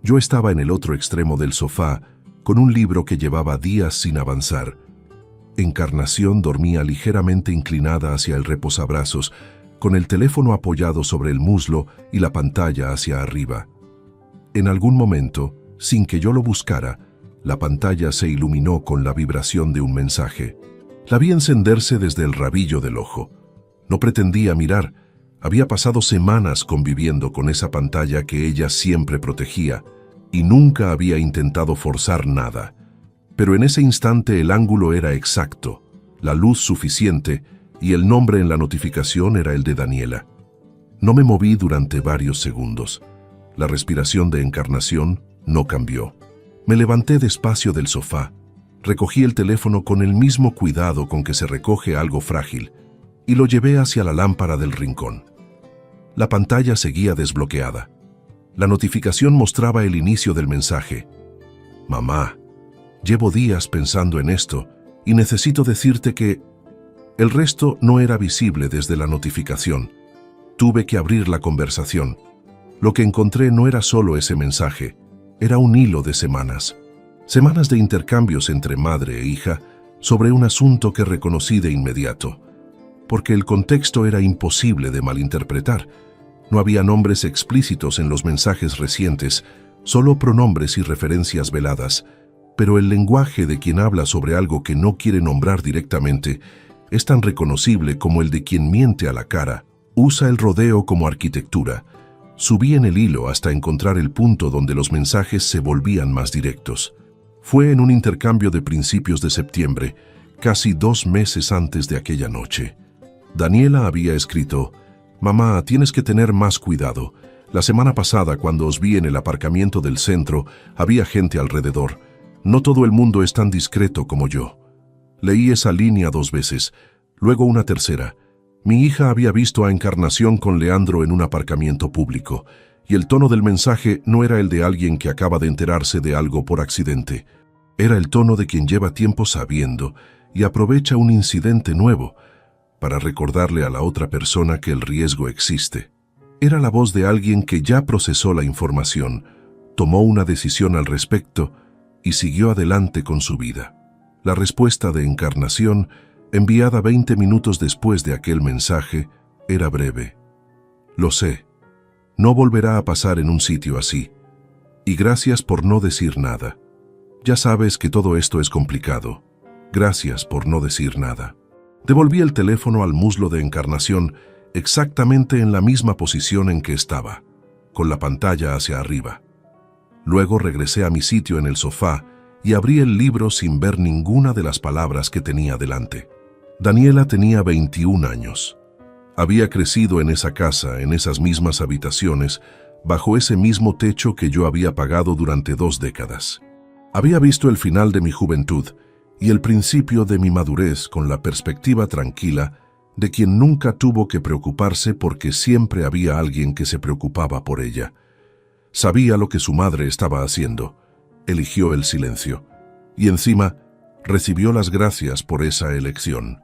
Yo estaba en el otro extremo del sofá, con un libro que llevaba días sin avanzar. Encarnación dormía ligeramente inclinada hacia el reposabrazos, con el teléfono apoyado sobre el muslo y la pantalla hacia arriba. En algún momento, sin que yo lo buscara, la pantalla se iluminó con la vibración de un mensaje. La vi encenderse desde el rabillo del ojo. No pretendía mirar. Había pasado semanas conviviendo con esa pantalla que ella siempre protegía y nunca había intentado forzar nada. Pero en ese instante el ángulo era exacto, la luz suficiente y el nombre en la notificación era el de Daniela. No me moví durante varios segundos. La respiración de Encarnación no cambió. Me levanté despacio del sofá, recogí el teléfono con el mismo cuidado con que se recoge algo frágil y lo llevé hacia la lámpara del rincón. La pantalla seguía desbloqueada. La notificación mostraba el inicio del mensaje. Mamá, llevo días pensando en esto y necesito decirte que... El resto no era visible desde la notificación. Tuve que abrir la conversación. Lo que encontré no era solo ese mensaje, era un hilo de semanas. Semanas de intercambios entre madre e hija sobre un asunto que reconocí de inmediato. Porque el contexto era imposible de malinterpretar. No había nombres explícitos en los mensajes recientes, solo pronombres y referencias veladas. Pero el lenguaje de quien habla sobre algo que no quiere nombrar directamente es tan reconocible como el de quien miente a la cara, usa el rodeo como arquitectura. Subí en el hilo hasta encontrar el punto donde los mensajes se volvían más directos. Fue en un intercambio de principios de septiembre, casi 2 meses antes de aquella noche. Daniela había escrito: Mamá, tienes que tener más cuidado. La semana pasada, cuando os vi en el aparcamiento del centro, había gente alrededor. No todo el mundo es tan discreto como yo. Leí esa línea 2 veces, luego una tercera. Mi hija había visto a Encarnación con Leandro en un aparcamiento público, y el tono del mensaje no era el de alguien que acaba de enterarse de algo por accidente. Era el tono de quien lleva tiempo sabiendo y aprovecha un incidente nuevo para recordarle a la otra persona que el riesgo existe. Era la voz de alguien que ya procesó la información, tomó una decisión al respecto y siguió adelante con su vida. La respuesta de Encarnación, enviada 20 minutos después de aquel mensaje, era breve. Lo sé, no volverá a pasar en un sitio así. Y gracias por no decir nada. Ya sabes que todo esto es complicado. Gracias por no decir nada. Devolví el teléfono al muslo de Encarnación exactamente en la misma posición en que estaba, con la pantalla hacia arriba. Luego regresé a mi sitio en el sofá y abrí el libro sin ver ninguna de las palabras que tenía delante. Daniela tenía 21 años. Había crecido en esa casa, en esas mismas habitaciones, bajo ese mismo techo que yo había pagado durante 2 décadas. Había visto el final de mi juventud y el principio de mi madurez con la perspectiva tranquila de quien nunca tuvo que preocuparse porque siempre había alguien que se preocupaba por ella. Sabía lo que su madre estaba haciendo. Eligió el silencio. Y encima, recibió las gracias por esa elección.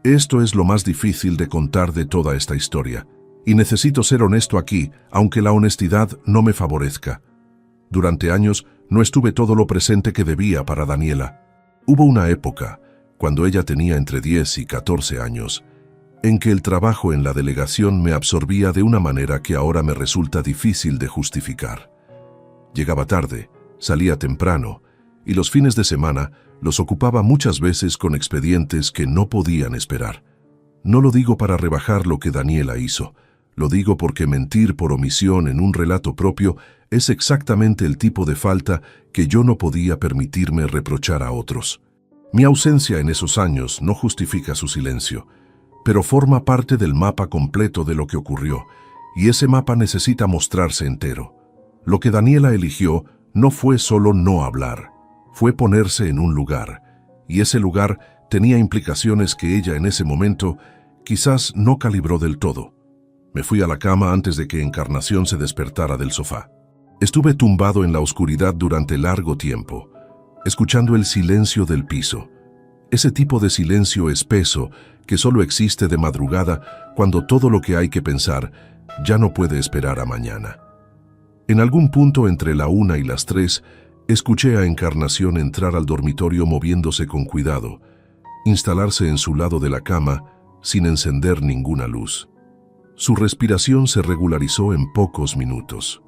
Esto es lo más difícil de contar de toda esta historia. Y necesito ser honesto aquí, aunque la honestidad no me favorezca. Durante años, no estuve todo lo presente que debía para Daniela. Hubo una época, cuando ella tenía entre 10 y 14 años, en que el trabajo en la delegación me absorbía de una manera que ahora me resulta difícil de justificar. Llegaba tarde, salía temprano, y los fines de semana los ocupaba muchas veces con expedientes que no podían esperar. No lo digo para rebajar lo que Daniela hizo, lo digo porque mentir por omisión en un relato propio es exactamente el tipo de falta que yo no podía permitirme reprochar a otros. Mi ausencia en esos años no justifica su silencio, pero forma parte del mapa completo de lo que ocurrió, y ese mapa necesita mostrarse entero. Lo que Daniela eligió no fue solo no hablar, fue ponerse en un lugar, y ese lugar tenía implicaciones que ella en ese momento quizás no calibró del todo. Me fui a la cama antes de que Encarnación se despertara del sofá. Estuve tumbado en la oscuridad durante largo tiempo, escuchando el silencio del piso, ese tipo de silencio espeso que solo existe de madrugada cuando todo lo que hay que pensar ya no puede esperar a mañana. En algún punto entre la 1 y las 3, escuché a Encarnación entrar al dormitorio moviéndose con cuidado, instalarse en su lado de la cama sin encender ninguna luz. Su respiración se regularizó en pocos minutos.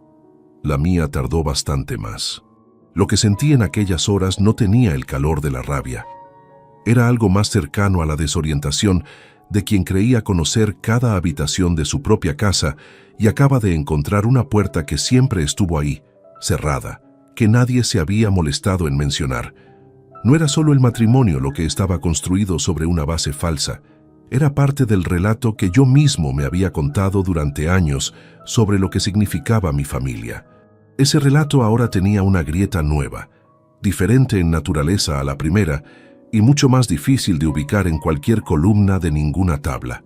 La mía tardó bastante más. Lo que sentí en aquellas horas no tenía el calor de la rabia. Era algo más cercano a la desorientación de quien creía conocer cada habitación de su propia casa y acaba de encontrar una puerta que siempre estuvo ahí, cerrada, que nadie se había molestado en mencionar. No era solo el matrimonio lo que estaba construido sobre una base falsa, era parte del relato que yo mismo me había contado durante años sobre lo que significaba mi familia. Ese relato ahora tenía una grieta nueva, diferente en naturaleza a la primera y mucho más difícil de ubicar en cualquier columna de ninguna tabla.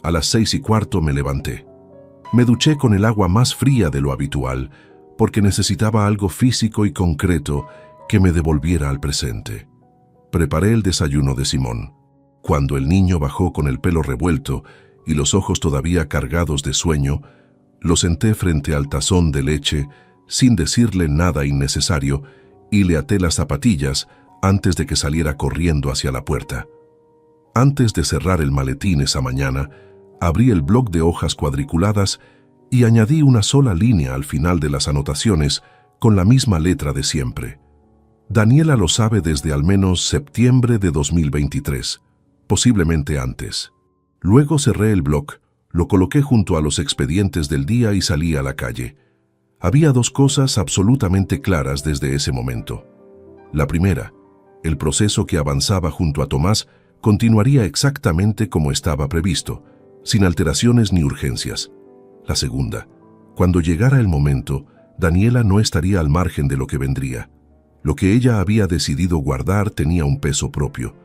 A las 6:15 me levanté. Me duché con el agua más fría de lo habitual porque necesitaba algo físico y concreto que me devolviera al presente. Preparé el desayuno de Simón. Cuando el niño bajó con el pelo revuelto y los ojos todavía cargados de sueño, lo senté frente al tazón de leche sin decirle nada innecesario y le até las zapatillas antes de que saliera corriendo hacia la puerta. Antes de cerrar el maletín esa mañana, abrí el bloc de hojas cuadriculadas y añadí una sola línea al final de las anotaciones con la misma letra de siempre. Daniela lo sabe desde al menos septiembre de 2023, posiblemente antes. Luego cerré el bloc, lo coloqué junto a los expedientes del día y salí a la calle. Había 2 cosas absolutamente claras desde ese momento. La primera, el proceso que avanzaba junto a Tomás continuaría exactamente como estaba previsto, sin alteraciones ni urgencias. La segunda, cuando llegara el momento, Daniela no estaría al margen de lo que vendría. Lo que ella había decidido guardar tenía un peso propio,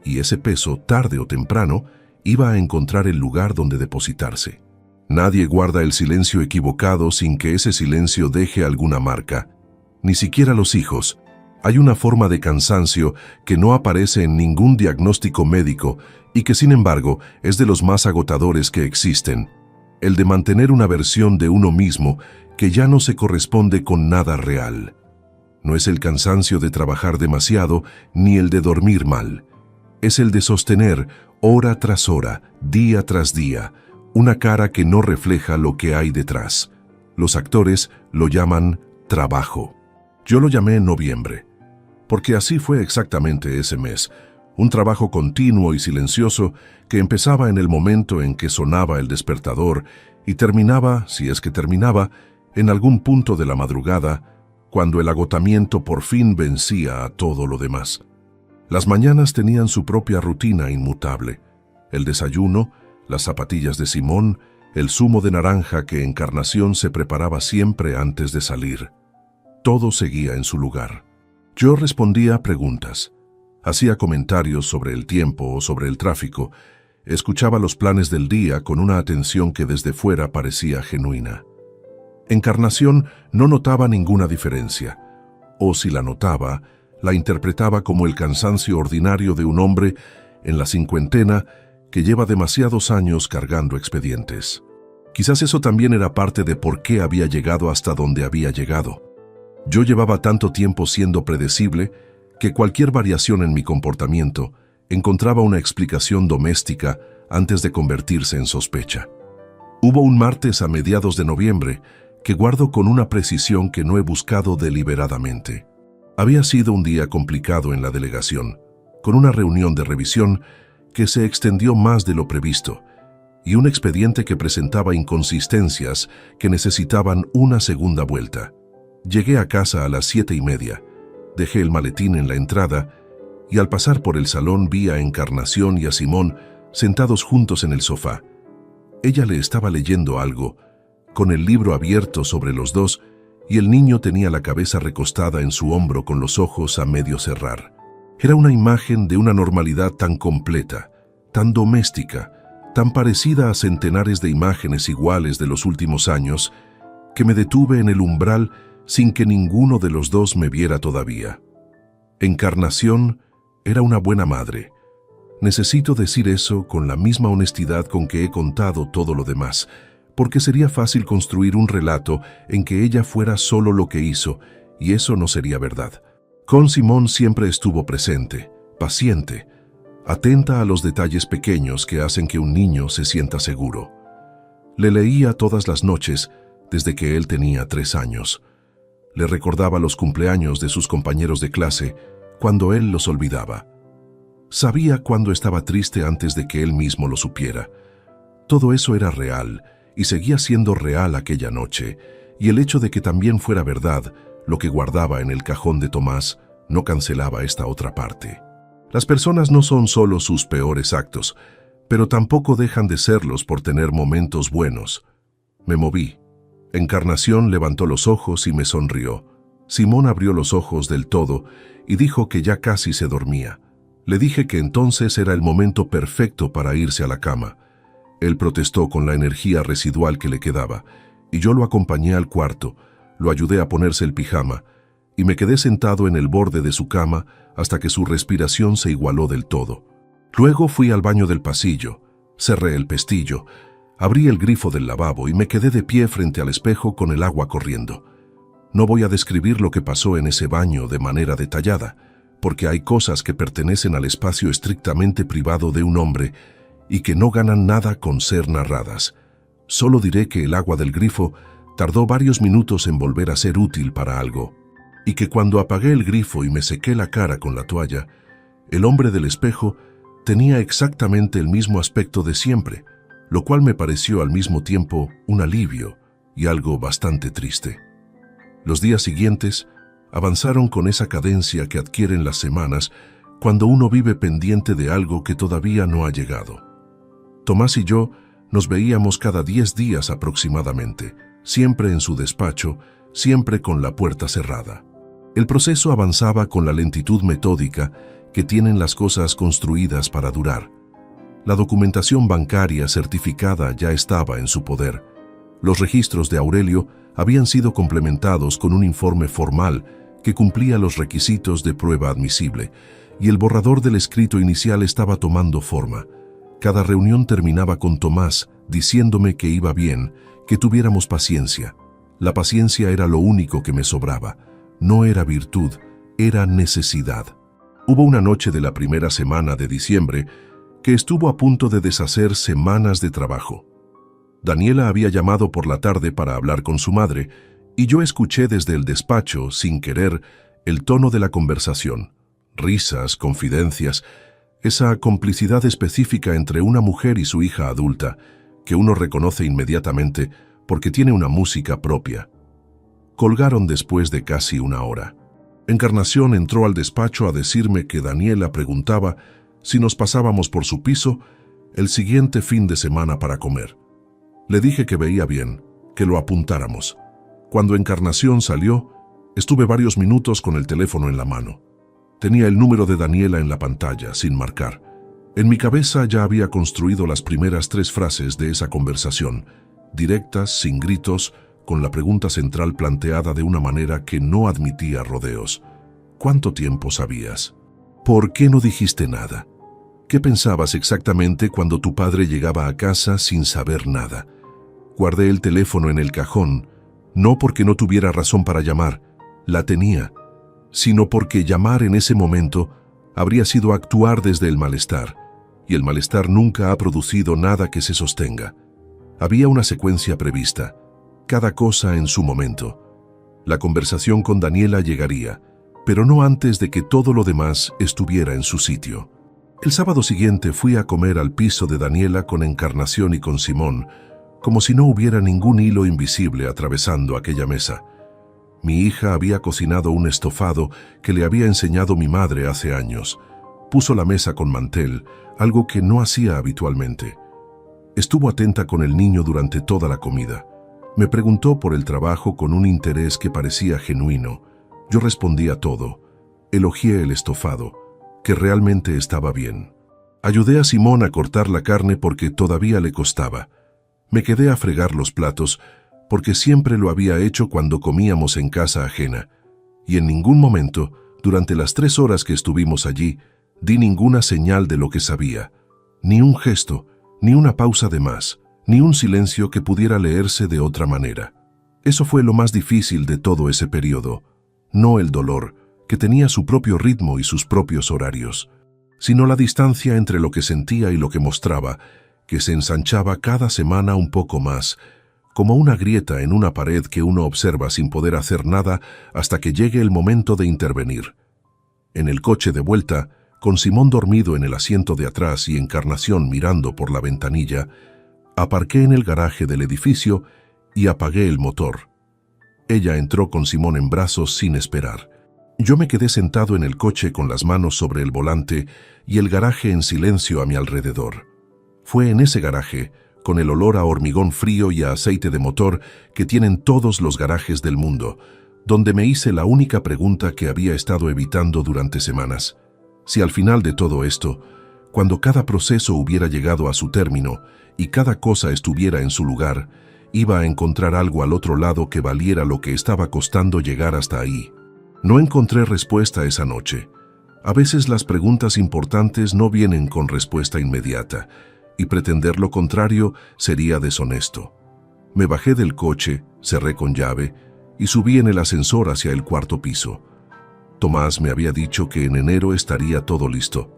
y ese peso, tarde o temprano, iba a encontrar el lugar donde depositarse. Nadie guarda el silencio equivocado sin que ese silencio deje alguna marca. Ni siquiera los hijos. Hay una forma de cansancio que no aparece en ningún diagnóstico médico y que, sin embargo, es de los más agotadores que existen. El de mantener una versión de uno mismo que ya no se corresponde con nada real. No es el cansancio de trabajar demasiado ni el de dormir mal. Es el de sostener, hora tras hora, día tras día, una cara que no refleja lo que hay detrás. Los actores lo llaman trabajo. Yo lo llamé noviembre, porque así fue exactamente ese mes, un trabajo continuo y silencioso que empezaba en el momento en que sonaba el despertador y terminaba, si es que terminaba, en algún punto de la madrugada, cuando el agotamiento por fin vencía a todo lo demás. Las mañanas tenían su propia rutina inmutable. El desayuno, las zapatillas de Simón, el zumo de naranja que Encarnación se preparaba siempre antes de salir. Todo seguía en su lugar. Yo respondía preguntas, hacía comentarios sobre el tiempo o sobre el tráfico, escuchaba los planes del día con una atención que desde fuera parecía genuina. Encarnación no notaba ninguna diferencia, o si la notaba, la interpretaba como el cansancio ordinario de un hombre en la cincuentena que lleva demasiados años cargando expedientes. Quizás eso también era parte de por qué había llegado hasta donde había llegado. Yo llevaba tanto tiempo siendo predecible que cualquier variación en mi comportamiento encontraba una explicación doméstica antes de convertirse en sospecha. Hubo un martes a mediados de noviembre que guardo con una precisión que no he buscado deliberadamente. Había sido un día complicado en la delegación, con una reunión de revisión que se extendió más de lo previsto y un expediente que presentaba inconsistencias que necesitaban una segunda vuelta. Llegué a casa a las 7:30, dejé el maletín en la entrada y al pasar por el salón vi a Encarnación y a Simón sentados juntos en el sofá. Ella le estaba leyendo algo, con el libro abierto sobre los dos, y el niño tenía la cabeza recostada en su hombro con los ojos a medio cerrar. Era una imagen de una normalidad tan completa, tan doméstica, tan parecida a centenares de imágenes iguales de los últimos años, que me detuve en el umbral sin que ninguno de los dos me viera todavía. Encarnación era una buena madre. Necesito decir eso con la misma honestidad con que he contado todo lo demás, porque sería fácil construir un relato en que ella fuera solo lo que hizo, y eso no sería verdad. Con Simón siempre estuvo presente, paciente, atenta a los detalles pequeños que hacen que un niño se sienta seguro. Le leía todas las noches desde que él tenía 3 años. Le recordaba los cumpleaños de sus compañeros de clase cuando él los olvidaba. Sabía cuándo estaba triste antes de que él mismo lo supiera. Todo eso era real y seguía siendo real aquella noche, y el hecho de que también fuera verdad lo que guardaba en el cajón de Tomás no cancelaba esta otra parte. Las personas no son solo sus peores actos, pero tampoco dejan de serlos por tener momentos buenos. Me moví. Encarnación levantó los ojos y me sonrió. Simón abrió los ojos del todo y dijo que ya casi se dormía. Le dije que entonces era el momento perfecto para irse a la cama. Él protestó con la energía residual que le quedaba, y yo lo acompañé al cuarto, lo ayudé a ponerse el pijama, y me quedé sentado en el borde de su cama hasta que su respiración se igualó del todo. Luego fui al baño del pasillo, cerré el pestillo, abrí el grifo del lavabo y me quedé de pie frente al espejo con el agua corriendo. No voy a describir lo que pasó en ese baño de manera detallada, porque hay cosas que pertenecen al espacio estrictamente privado de un hombre y que no ganan nada con ser narradas. Solo diré que el agua del grifo tardó varios minutos en volver a ser útil para algo, y que cuando apagué el grifo y me sequé la cara con la toalla, el hombre del espejo tenía exactamente el mismo aspecto de siempre, lo cual me pareció al mismo tiempo un alivio y algo bastante triste. Los días siguientes avanzaron con esa cadencia que adquieren las semanas cuando uno vive pendiente de algo que todavía no ha llegado. Tomás y yo Nos veíamos cada 10 días aproximadamente, siempre en su despacho, siempre con la puerta cerrada. El proceso avanzaba con la lentitud metódica que tienen las cosas construidas para durar. La documentación bancaria certificada ya estaba en su poder. Los registros de Aurelio habían sido complementados con un informe formal que cumplía los requisitos de prueba admisible, y el borrador del escrito inicial estaba tomando forma. Cada reunión terminaba con Tomás diciéndome que iba bien, que tuviéramos paciencia. La paciencia era lo único que me sobraba. No era virtud, era necesidad. Hubo una noche de la primera semana de diciembre que estuvo a punto de deshacer semanas de trabajo. Daniela había llamado por la tarde para hablar con su madre, y yo escuché desde el despacho, sin querer, el tono de la conversación. Risas, confidencias, esa complicidad específica entre una mujer y su hija adulta, que uno reconoce inmediatamente porque tiene una música propia. Colgaron después de casi una hora. Encarnación entró al despacho a decirme que Daniela preguntaba si nos pasábamos por su piso el siguiente fin de semana para comer. Le dije que veía bien, que lo apuntáramos. Cuando Encarnación salió, estuve varios minutos con el teléfono en la mano. Tenía el número de Daniela en la pantalla, sin marcar. En mi cabeza ya había construido las primeras 3 frases de esa conversación, directas, sin gritos, con la pregunta central planteada de una manera que no admitía rodeos. ¿Cuánto tiempo sabías? ¿Por qué no dijiste nada? ¿Qué pensabas exactamente cuando tu padre llegaba a casa sin saber nada? Guardé el teléfono en el cajón, no porque no tuviera razón para llamar, la tenía, sino porque llamar en ese momento habría sido actuar desde el malestar, y el malestar nunca ha producido nada que se sostenga. Había una secuencia prevista, cada cosa en su momento. La conversación con Daniela llegaría, pero no antes de que todo lo demás estuviera en su sitio. El sábado siguiente fui a comer al piso de Daniela con Encarnación y con Simón, como si no hubiera ningún hilo invisible atravesando aquella mesa. Mi hija había cocinado un estofado que le había enseñado mi madre hace años. Puso la mesa con mantel, algo que no hacía habitualmente. Estuvo atenta con el niño durante toda la comida. Me preguntó por el trabajo con un interés que parecía genuino. Yo respondí a todo. Elogié el estofado, que realmente estaba bien. Ayudé a Simón a cortar la carne porque todavía le costaba. Me quedé a fregar los platos porque siempre lo había hecho cuando comíamos en casa ajena, y en ningún momento, durante las 3 horas que estuvimos allí, di ninguna señal de lo que sabía, ni un gesto, ni una pausa de más, ni un silencio que pudiera leerse de otra manera. Eso fue lo más difícil de todo ese periodo, no el dolor, que tenía su propio ritmo y sus propios horarios, sino la distancia entre lo que sentía y lo que mostraba, que se ensanchaba cada semana un poco más, como una grieta en una pared que uno observa sin poder hacer nada hasta que llegue el momento de intervenir. En el coche de vuelta, con Simón dormido en el asiento de atrás y Encarnación mirando por la ventanilla, aparqué en el garaje del edificio y apagué el motor. Ella entró con Simón en brazos sin esperar. Yo me quedé sentado en el coche con las manos sobre el volante y el garaje en silencio a mi alrededor. Fue en ese garaje, con el olor a hormigón frío y a aceite de motor que tienen todos los garajes del mundo, donde me hice la única pregunta que había estado evitando durante semanas. Si al final de todo esto, cuando cada proceso hubiera llegado a su término y cada cosa estuviera en su lugar, iba a encontrar algo al otro lado que valiera lo que estaba costando llegar hasta ahí. No encontré respuesta esa noche. A veces las preguntas importantes no vienen con respuesta inmediata, y pretender lo contrario sería deshonesto. Me bajé del coche, cerré con llave y subí en el ascensor hacia el 4º piso. Tomás me había dicho que en enero estaría todo listo.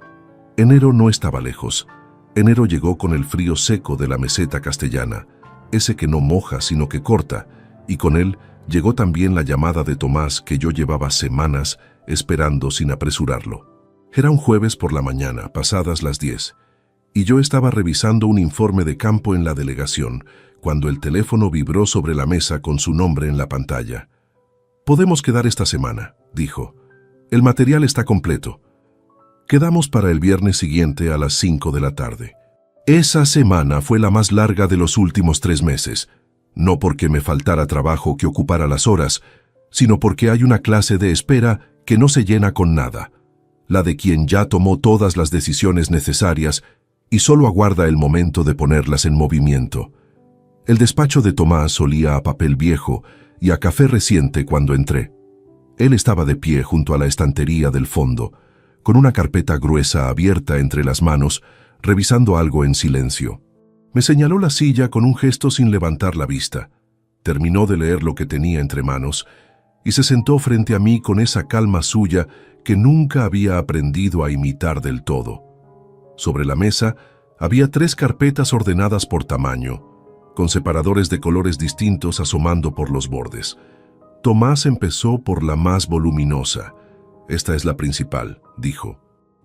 Enero no estaba lejos. Enero llegó con el frío seco de la meseta castellana, ese que no moja sino que corta, y con él llegó también la llamada de Tomás que yo llevaba semanas esperando sin apresurarlo. Era un jueves por la mañana, pasadas las 10, y yo estaba revisando un informe de campo en la delegación, cuando el teléfono vibró sobre la mesa con su nombre en la pantalla. «Podemos quedar esta semana», dijo. «El material está completo. Quedamos para el viernes siguiente a las 5 de la tarde». Esa semana fue la más larga de los últimos 3 meses, no porque me faltara trabajo que ocupara las horas, sino porque hay una clase de espera que no se llena con nada, la de quien ya tomó todas las decisiones necesarias y solo aguarda el momento de ponerlas en movimiento. El despacho de Tomás olía a papel viejo y a café reciente cuando entré. Él estaba de pie junto a la estantería del fondo, con una carpeta gruesa abierta entre las manos, revisando algo en silencio. Me señaló la silla con un gesto sin levantar la vista. Terminó de leer lo que tenía entre manos y se sentó frente a mí con esa calma suya que nunca había aprendido a imitar del todo. Sobre la mesa había 3 carpetas ordenadas por tamaño, con separadores de colores distintos asomando por los bordes. Tomás empezó por la más voluminosa. Esta es la principal, dijo.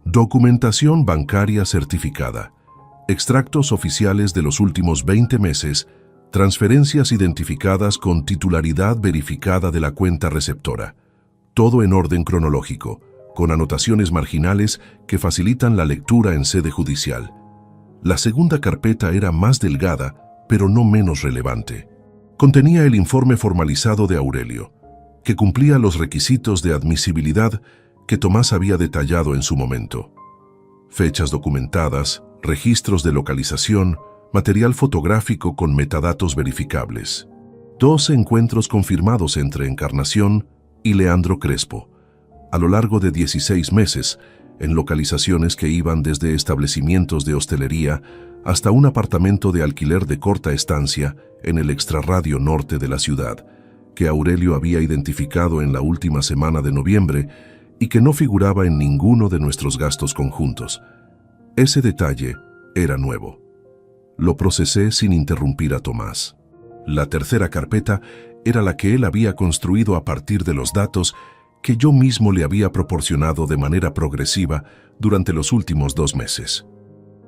Documentación bancaria certificada. Extractos oficiales de los últimos 20 meses, transferencias identificadas con titularidad verificada de la cuenta receptora. Todo en orden cronológico, con anotaciones marginales que facilitan la lectura en sede judicial. La segunda carpeta era más delgada, pero no menos relevante. Contenía el informe formalizado de Aurelio, que cumplía los requisitos de admisibilidad que Tomás había detallado en su momento. Fechas documentadas, registros de localización, material fotográfico con metadatos verificables. 2 encuentros confirmados entre Encarnación y Leandro Crespo, a lo largo de 16 meses, en localizaciones que iban desde establecimientos de hostelería hasta un apartamento de alquiler de corta estancia en el extrarradio norte de la ciudad, que Aurelio había identificado en la última semana de noviembre y que no figuraba en ninguno de nuestros gastos conjuntos. Ese detalle era nuevo. Lo procesé sin interrumpir a Tomás. La tercera carpeta era la que él había construido a partir de los datos que yo mismo le había proporcionado de manera progresiva durante los últimos 2 meses.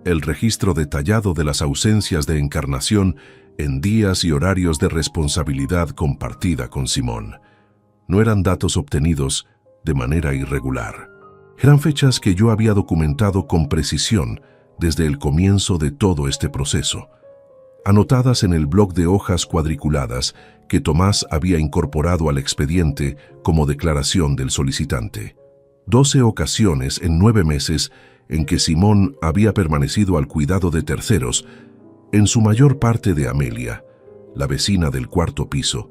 El registro detallado de las ausencias de Encarnación en días y horarios de responsabilidad compartida con Simón. No eran datos obtenidos de manera irregular. Eran fechas que yo había documentado con precisión desde el comienzo de todo este proceso, anotadas en el bloc de hojas cuadriculadas que Tomás había incorporado al expediente como declaración del solicitante. 12 ocasiones en 9 meses en que Simón había permanecido al cuidado de terceros, en su mayor parte de Amelia, la vecina del 4º piso,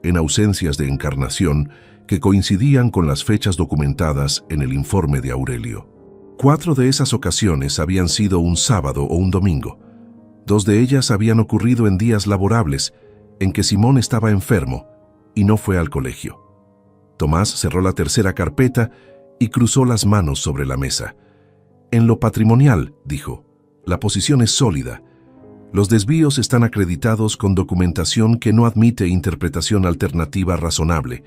en ausencias de Encarnación que coincidían con las fechas documentadas en el informe de Aurelio. 4 de esas ocasiones habían sido un sábado o un domingo. 2 de ellas habían ocurrido en días laborables, en que Simón estaba enfermo y no fue al colegio. Tomás cerró la tercera carpeta y cruzó las manos sobre la mesa. En lo patrimonial, dijo, la posición es sólida. Los desvíos están acreditados con documentación que no admite interpretación alternativa razonable.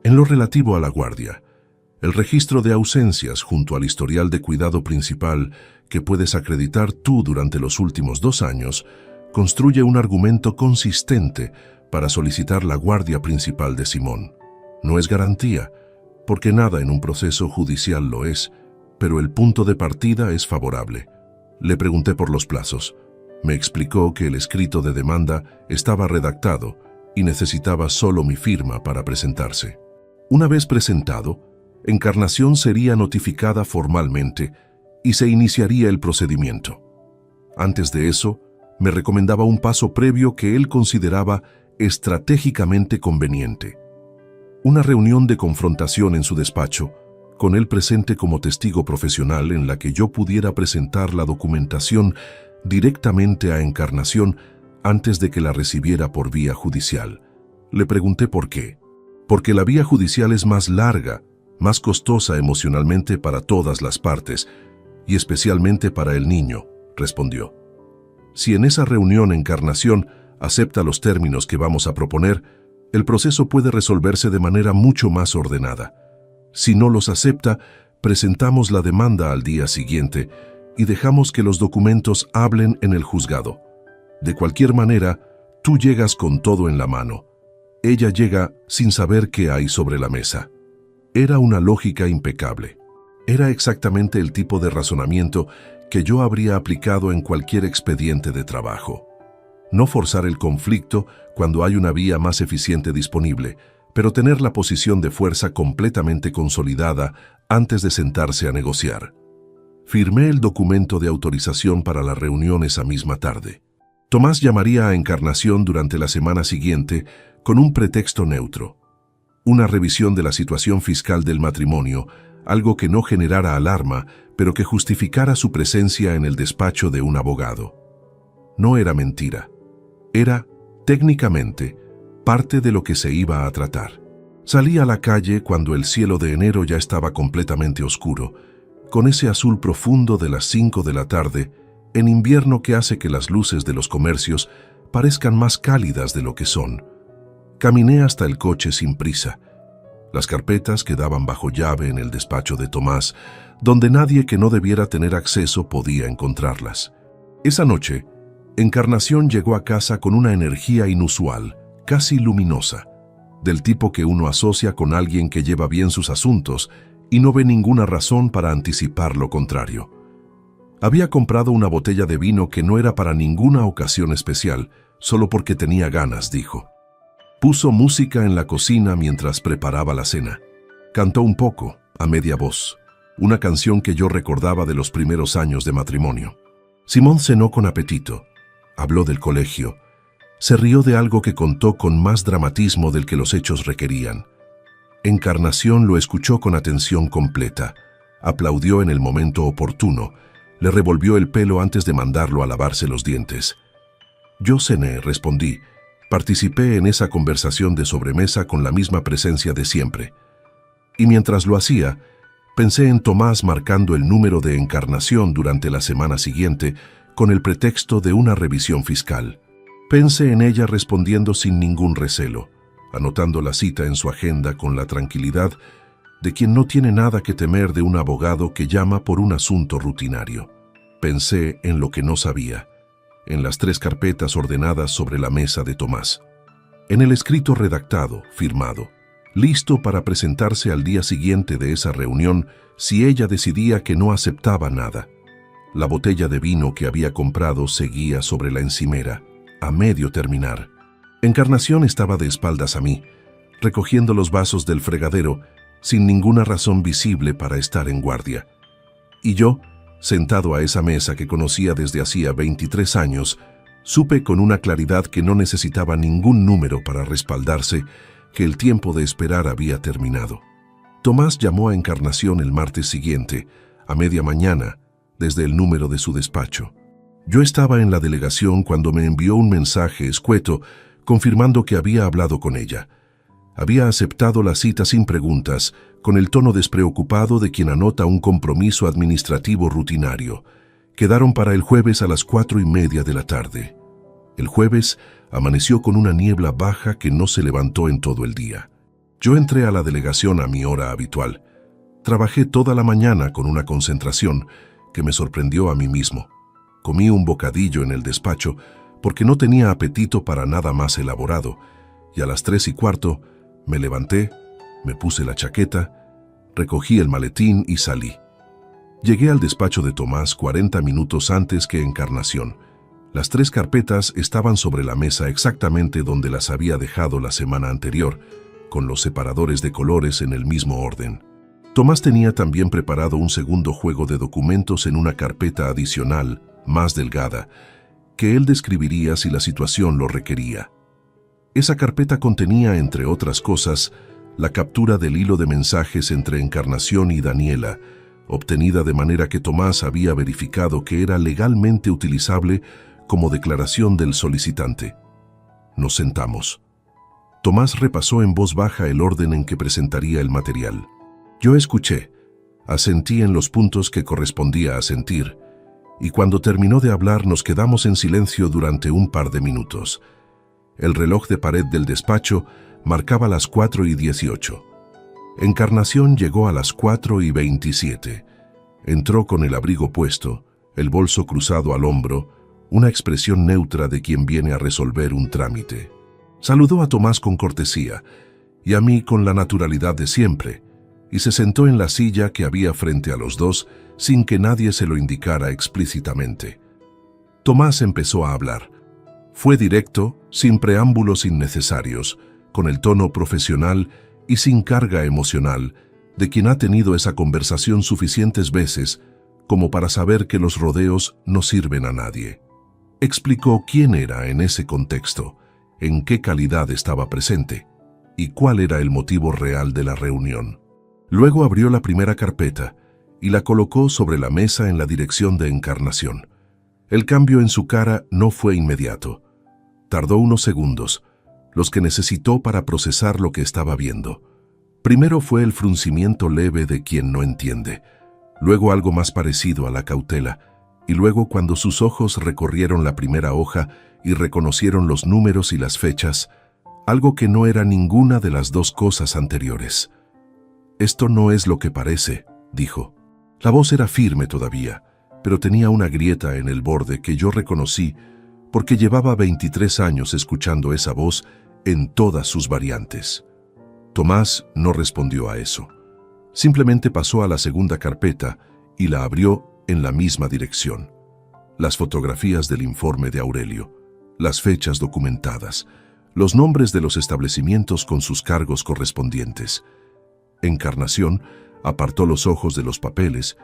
En lo relativo a la guardia, el registro de ausencias junto al historial de cuidado principal que puedes acreditar tú durante los últimos 2 años construye un argumento consistente para solicitar la guardia principal de Simón. No es garantía, porque nada en un proceso judicial lo es, pero el punto de partida es favorable. Le pregunté por los plazos. Me explicó que el escrito de demanda estaba redactado y necesitaba solo mi firma para presentarse. Una vez presentado, Encarnación sería notificada formalmente y se iniciaría el procedimiento. Antes de eso, me recomendaba un paso previo que él consideraba estratégicamente conveniente. Una reunión de confrontación en su despacho, con él presente como testigo profesional en la que yo pudiera presentar la documentación directamente a Encarnación antes de que la recibiera por vía judicial. Le pregunté por qué. Porque la vía judicial es más larga, más costosa emocionalmente para todas las partes, y especialmente para el niño, respondió. Si en esa reunión Encarnación acepta los términos que vamos a proponer, el proceso puede resolverse de manera mucho más ordenada. Si no los acepta, presentamos la demanda al día siguiente y dejamos que los documentos hablen en el juzgado. De cualquier manera, tú llegas con todo en la mano. Ella llega sin saber qué hay sobre la mesa. Era una lógica impecable. Era exactamente el tipo de razonamiento que yo habría aplicado en cualquier expediente de trabajo. No forzar el conflicto cuando hay una vía más eficiente disponible, pero tener la posición de fuerza completamente consolidada antes de sentarse a negociar. Firmé el documento de autorización para la reunión esa misma tarde. Tomás llamaría a Encarnación durante la semana siguiente con un pretexto neutro. Una revisión de la situación fiscal del matrimonio, algo que no generara alarma, pero que justificara su presencia en el despacho de un abogado. No era mentira. Era, técnicamente, parte de lo que se iba a tratar. Salí a la calle cuando el cielo de enero ya estaba completamente oscuro, con ese azul profundo de las 5 de la tarde, en invierno que hace que las luces de los comercios parezcan más cálidas de lo que son. Caminé hasta el coche sin prisa. Las carpetas quedaban bajo llave en el despacho de Tomás, donde nadie que no debiera tener acceso podía encontrarlas. Esa noche, Encarnación llegó a casa con una energía inusual, casi luminosa, del tipo que uno asocia con alguien que lleva bien sus asuntos y no ve ninguna razón para anticipar lo contrario. Había comprado una botella de vino que no era para ninguna ocasión especial, solo porque tenía ganas, dijo. Puso música en la cocina mientras preparaba la cena. Cantó un poco, a media voz, una canción que yo recordaba de los primeros años de matrimonio. Simón cenó con apetito. Habló del colegio. Se rió de algo que contó con más dramatismo del que los hechos requerían. Encarnación lo escuchó con atención completa. Aplaudió en el momento oportuno. Le revolvió el pelo antes de mandarlo a lavarse los dientes. Yo cené, respondí. Participé en esa conversación de sobremesa con la misma presencia de siempre. Y mientras lo hacía, pensé en Tomás marcando el número de Encarnación durante la semana siguiente con el pretexto de una revisión fiscal. Pensé en ella respondiendo sin ningún recelo, anotando la cita en su agenda con la tranquilidad de quien no tiene nada que temer de un abogado que llama por un asunto rutinario. Pensé en lo que no sabía, en las 3 carpetas ordenadas sobre la mesa de Tomás, en el escrito redactado, firmado, listo para presentarse al día siguiente de esa reunión si ella decidía que no aceptaba nada. La botella de vino que había comprado seguía sobre la encimera, a medio terminar. Encarnación estaba de espaldas a mí, recogiendo los vasos del fregadero, sin ninguna razón visible para estar en guardia. Y yo, sentado a esa mesa que conocía desde hacía 23 años, supe con una claridad que no necesitaba ningún número para respaldarse que el tiempo de esperar había terminado. Tomás llamó a Encarnación el martes siguiente, a media mañana, desde el número de su despacho. Yo estaba en la delegación cuando me envió un mensaje escueto confirmando que había hablado con ella. Había aceptado la cita sin preguntas, con el tono despreocupado de quien anota un compromiso administrativo rutinario. Quedaron para el jueves a las 4:30 de la tarde. El jueves amaneció con una niebla baja que no se levantó en todo el día. Yo entré a la delegación a mi hora habitual. Trabajé toda la mañana con una concentración que me sorprendió a mí mismo. Comí un bocadillo en el despacho porque no tenía apetito para nada más elaborado, y a las 3:15 me levanté, me puse la chaqueta, recogí el maletín y salí. Llegué al despacho de Tomás 40 minutos antes que Encarnación. Las 3 carpetas estaban sobre la mesa exactamente donde las había dejado la semana anterior, con los separadores de colores en el mismo orden. Tomás tenía también preparado un segundo juego de documentos en una carpeta adicional, más delgada, que él describiría si la situación lo requería. Esa carpeta contenía, entre otras cosas, la captura del hilo de mensajes entre Encarnación y Daniela, obtenida de manera que Tomás había verificado que era legalmente utilizable como declaración del solicitante. Nos sentamos. Tomás repasó en voz baja el orden en que presentaría el material. Yo escuché, asentí en los puntos que correspondía asentir, y cuando terminó de hablar nos quedamos en silencio durante un par de minutos. El reloj de pared del despacho marcaba las 4:18. Encarnación llegó a las 4:27. Entró con el abrigo puesto, el bolso cruzado al hombro, una expresión neutra de quien viene a resolver un trámite. Saludó a Tomás con cortesía, y a mí con la naturalidad de siempre, y se sentó en la silla que había frente a los dos, sin que nadie se lo indicara explícitamente. Tomás empezó a hablar. Fue directo, sin preámbulos innecesarios, con el tono profesional y sin carga emocional de quien ha tenido esa conversación suficientes veces como para saber que los rodeos no sirven a nadie. Explicó quién era en ese contexto, en qué calidad estaba presente y cuál era el motivo real de la reunión. Luego abrió la primera carpeta y la colocó sobre la mesa en la dirección de Encarnación. El cambio en su cara no fue inmediato. Tardó unos segundos, los que necesitó para procesar lo que estaba viendo. Primero fue el fruncimiento leve de quien no entiende, luego algo más parecido a la cautela, y luego cuando sus ojos recorrieron la primera hoja y reconocieron los números y las fechas, algo que no era ninguna de las dos cosas anteriores. «Esto no es lo que parece», dijo. La voz era firme todavía, pero tenía una grieta en el borde que yo reconocí porque llevaba 23 años escuchando esa voz en todas sus variantes. Tomás no respondió a eso. Simplemente pasó a la segunda carpeta y la abrió en la misma dirección. Las fotografías del informe de Aurelio, las fechas documentadas, los nombres de los establecimientos con sus cargos correspondientes. Encarnación apartó los ojos de los papeles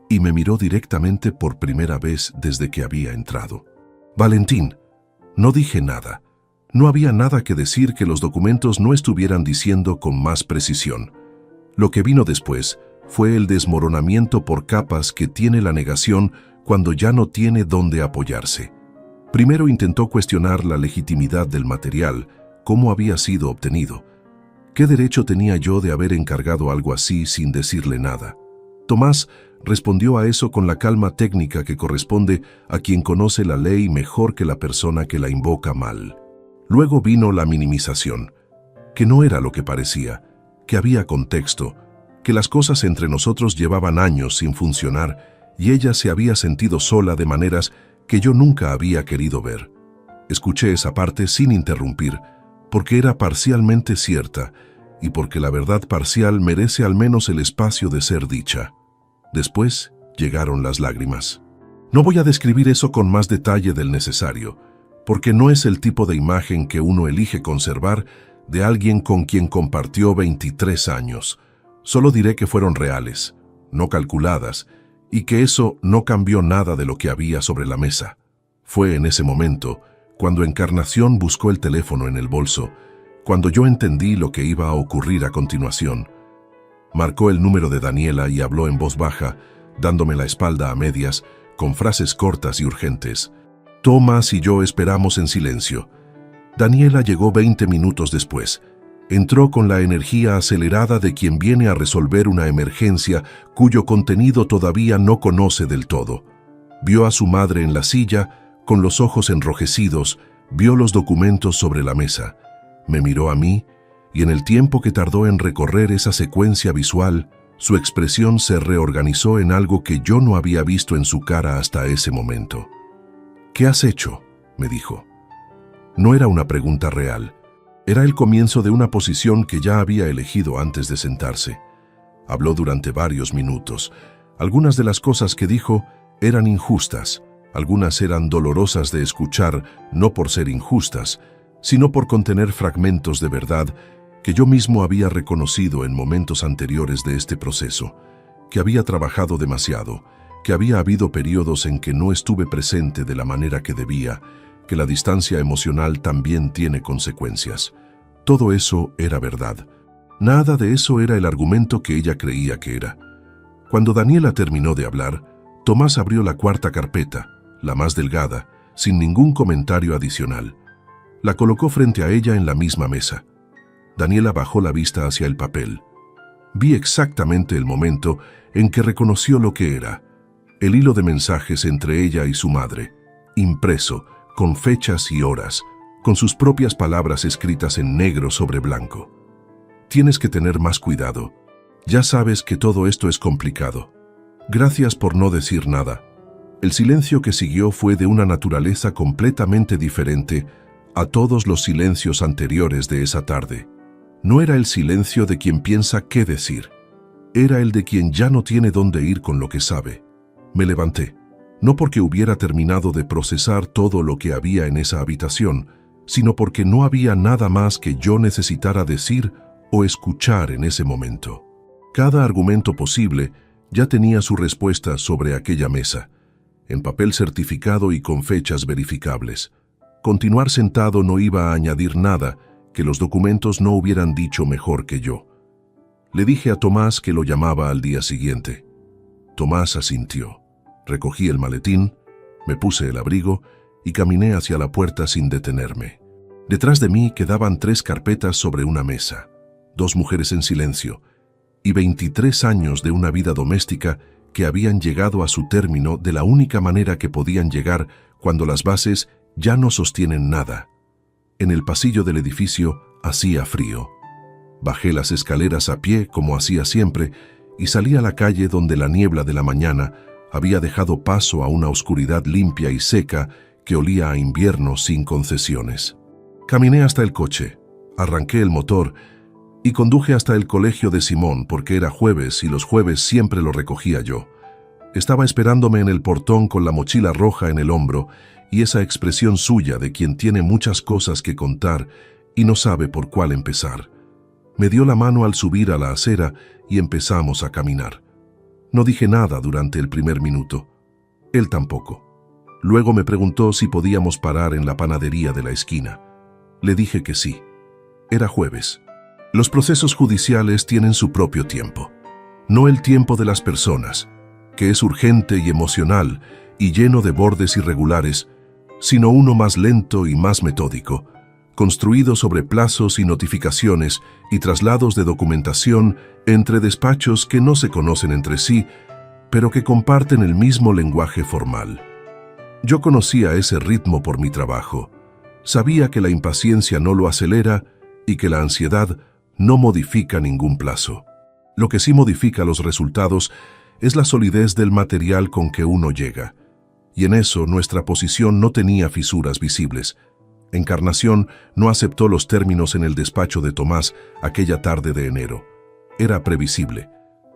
y me miró directamente por primera vez desde que había entrado. «Valentín», no dije nada. No había nada que decir que los documentos no estuvieran diciendo con más precisión. Lo que vino después fue el desmoronamiento por capas que tiene la negación cuando ya no tiene dónde apoyarse. Primero intentó cuestionar la legitimidad del material, cómo había sido obtenido. ¿Qué derecho tenía yo de haber encargado algo así sin decirle nada? Tomás respondió a eso con la calma técnica que corresponde a quien conoce la ley mejor que la persona que la invoca mal. Luego vino la minimización, que no era lo que parecía, que había contexto, que las cosas entre nosotros llevaban años sin funcionar y ella se había sentido sola de maneras que yo nunca había querido ver. Escuché esa parte sin interrumpir, porque era parcialmente cierta y porque la verdad parcial merece al menos el espacio de ser dicha. Después llegaron las lágrimas. No voy a describir eso con más detalle del necesario, porque no es el tipo de imagen que uno elige conservar de alguien con quien compartió 23 años. Solo diré que fueron reales, no calculadas, y que eso no cambió nada de lo que había sobre la mesa. Fue en ese momento, cuando Encarnación buscó el teléfono en el bolso, cuando yo entendí lo que iba a ocurrir a continuación. Marcó el número de Daniela y habló en voz baja, dándome la espalda a medias, con frases cortas y urgentes. Tomás y yo esperamos en silencio. Daniela llegó 20 minutos después. Entró con la energía acelerada de quien viene a resolver una emergencia cuyo contenido todavía no conoce del todo. Vio a su madre en la silla, con los ojos enrojecidos, vio los documentos sobre la mesa. Me miró a mí, y en el tiempo que tardó en recorrer esa secuencia visual, su expresión se reorganizó en algo que yo no había visto en su cara hasta ese momento. «¿Qué has hecho?», me dijo. No era una pregunta real. Era el comienzo de una posición que ya había elegido antes de sentarse. Habló durante varios minutos. Algunas de las cosas que dijo eran injustas. Algunas eran dolorosas de escuchar, no por ser injustas, sino por contener fragmentos de verdad que yo mismo había reconocido en momentos anteriores de este proceso, que había trabajado demasiado, que había habido periodos en que no estuve presente de la manera que debía, que la distancia emocional también tiene consecuencias. Todo eso era verdad. Nada de eso era el argumento que ella creía que era. Cuando Daniela terminó de hablar, Tomás abrió la cuarta carpeta, la más delgada, sin ningún comentario adicional. La colocó frente a ella en la misma mesa. Daniela bajó la vista hacia el papel. Vi exactamente el momento en que reconoció lo que era. El hilo de mensajes entre ella y su madre, impreso, con fechas y horas, con sus propias palabras escritas en negro sobre blanco. Tienes que tener más cuidado. Ya sabes que todo esto es complicado. Gracias por no decir nada. El silencio que siguió fue de una naturaleza completamente diferente a todos los silencios anteriores de esa tarde. No era el silencio de quien piensa qué decir. Era el de quien ya no tiene dónde ir con lo que sabe. Me levanté, no porque hubiera terminado de procesar todo lo que había en esa habitación, sino porque no había nada más que yo necesitara decir o escuchar en ese momento. Cada argumento posible ya tenía su respuesta sobre aquella mesa, en papel certificado y con fechas verificables. Continuar sentado no iba a añadir nada que los documentos no hubieran dicho mejor que yo. Le dije a Tomás que lo llamaba al día siguiente. Tomás asintió. Recogí el maletín, me puse el abrigo y caminé hacia la puerta sin detenerme. Detrás de mí quedaban 3 carpetas sobre una mesa, 2 mujeres en silencio y 23 años de una vida doméstica que habían llegado a su término de la única manera que podían llegar cuando las bases ya no sostienen nada. En el pasillo del edificio hacía frío. Bajé las escaleras a pie como hacía siempre y salí a la calle donde la niebla de la mañana había dejado paso a una oscuridad limpia y seca que olía a invierno sin concesiones. Caminé hasta el coche, arranqué el motor y conduje hasta el colegio de Simón porque era jueves y los jueves siempre lo recogía yo. Estaba esperándome en el portón con la mochila roja en el hombro y esa expresión suya de quien tiene muchas cosas que contar y no sabe por cuál empezar. Me dio la mano al subir a la acera y empezamos a caminar. No dije nada durante el primer minuto. Él tampoco. Luego me preguntó si podíamos parar en la panadería de la esquina. Le dije que sí. Era jueves. Los procesos judiciales tienen su propio tiempo. No el tiempo de las personas, que es urgente y emocional y lleno de bordes irregulares, sino uno más lento y más metódico, construido sobre plazos y notificaciones y traslados de documentación entre despachos que no se conocen entre sí, pero que comparten el mismo lenguaje formal. Yo conocía ese ritmo por mi trabajo. Sabía que la impaciencia no lo acelera y que la ansiedad no modifica ningún plazo. Lo que sí modifica los resultados es la solidez del material con que uno llega. Y en eso nuestra posición no tenía fisuras visibles. Encarnación no aceptó los términos en el despacho de Tomás aquella tarde de enero. Era previsible.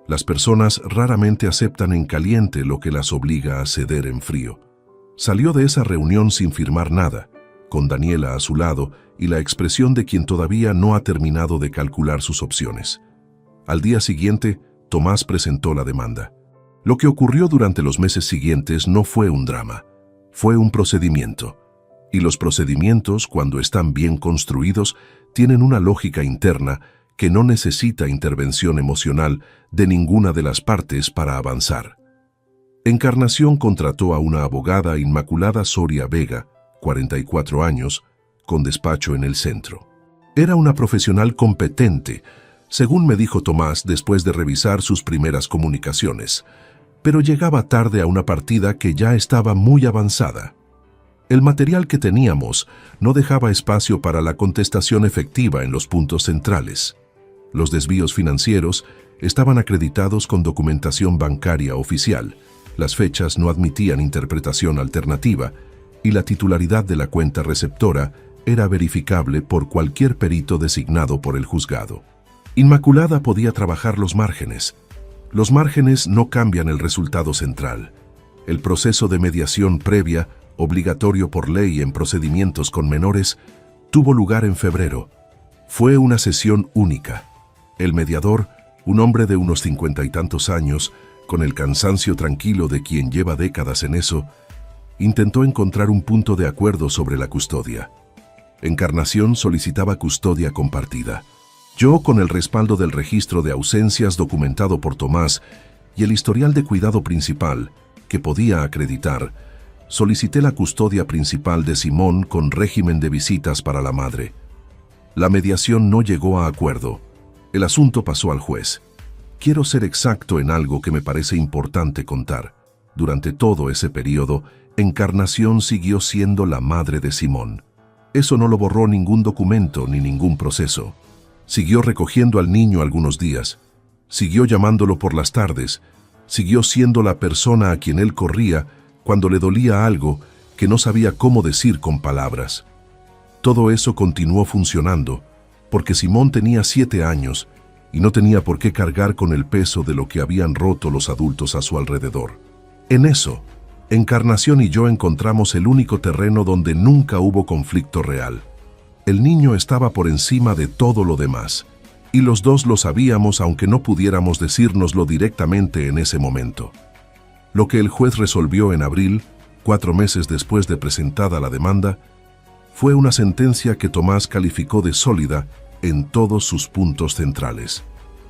Las personas raramente aceptan en caliente lo que las obliga a ceder en frío. Salió de esa reunión sin firmar nada, con Daniela a su lado y la expresión de quien todavía no ha terminado de calcular sus opciones. Al día siguiente, Tomás presentó la demanda. Lo que ocurrió durante los meses siguientes no fue un drama, fue un procedimiento. Y los procedimientos, cuando están bien construidos, tienen una lógica interna que no necesita intervención emocional de ninguna de las partes para avanzar. Encarnación contrató a una abogada, Inmaculada Soria Vega, 44 años, con despacho en el centro. Era una profesional competente, según me dijo Tomás después de revisar sus primeras comunicaciones, pero llegaba tarde a una partida que ya estaba muy avanzada. El material que teníamos no dejaba espacio para la contestación efectiva en los puntos centrales. Los desvíos financieros estaban acreditados con documentación bancaria oficial, las fechas no admitían interpretación alternativa y la titularidad de la cuenta receptora era verificable por cualquier perito designado por el juzgado. Inmaculada podía trabajar los márgenes. Los márgenes no cambian el resultado central. El proceso de mediación previa, obligatorio por ley en procedimientos con menores, tuvo lugar en febrero. Fue una sesión única. El mediador, un hombre de unos 50 y tantos años, con el cansancio tranquilo de quien lleva décadas en eso, intentó encontrar un punto de acuerdo sobre la custodia. Encarnación solicitaba custodia compartida. Yo, con el respaldo del registro de ausencias documentado por Tomás y el historial de cuidado principal, que podía acreditar, solicité la custodia principal de Simón con régimen de visitas para la madre. La mediación no llegó a acuerdo. El asunto pasó al juez. Quiero ser exacto en algo que me parece importante contar. Durante todo ese periodo, Encarnación siguió siendo la madre de Simón. Eso no lo borró ningún documento ni ningún proceso. Siguió recogiendo al niño algunos días, siguió llamándolo por las tardes, siguió siendo la persona a quien él corría cuando le dolía algo que no sabía cómo decir con palabras. Todo eso continuó funcionando, porque Simón tenía 7 años y no tenía por qué cargar con el peso de lo que habían roto los adultos a su alrededor. En eso, Encarnación y yo encontramos el único terreno donde nunca hubo conflicto real. El niño estaba por encima de todo lo demás, y los dos lo sabíamos aunque no pudiéramos decírnoslo directamente en ese momento. Lo que el juez resolvió en abril, 4 meses después de presentada la demanda, fue una sentencia que Tomás calificó de sólida en todos sus puntos centrales.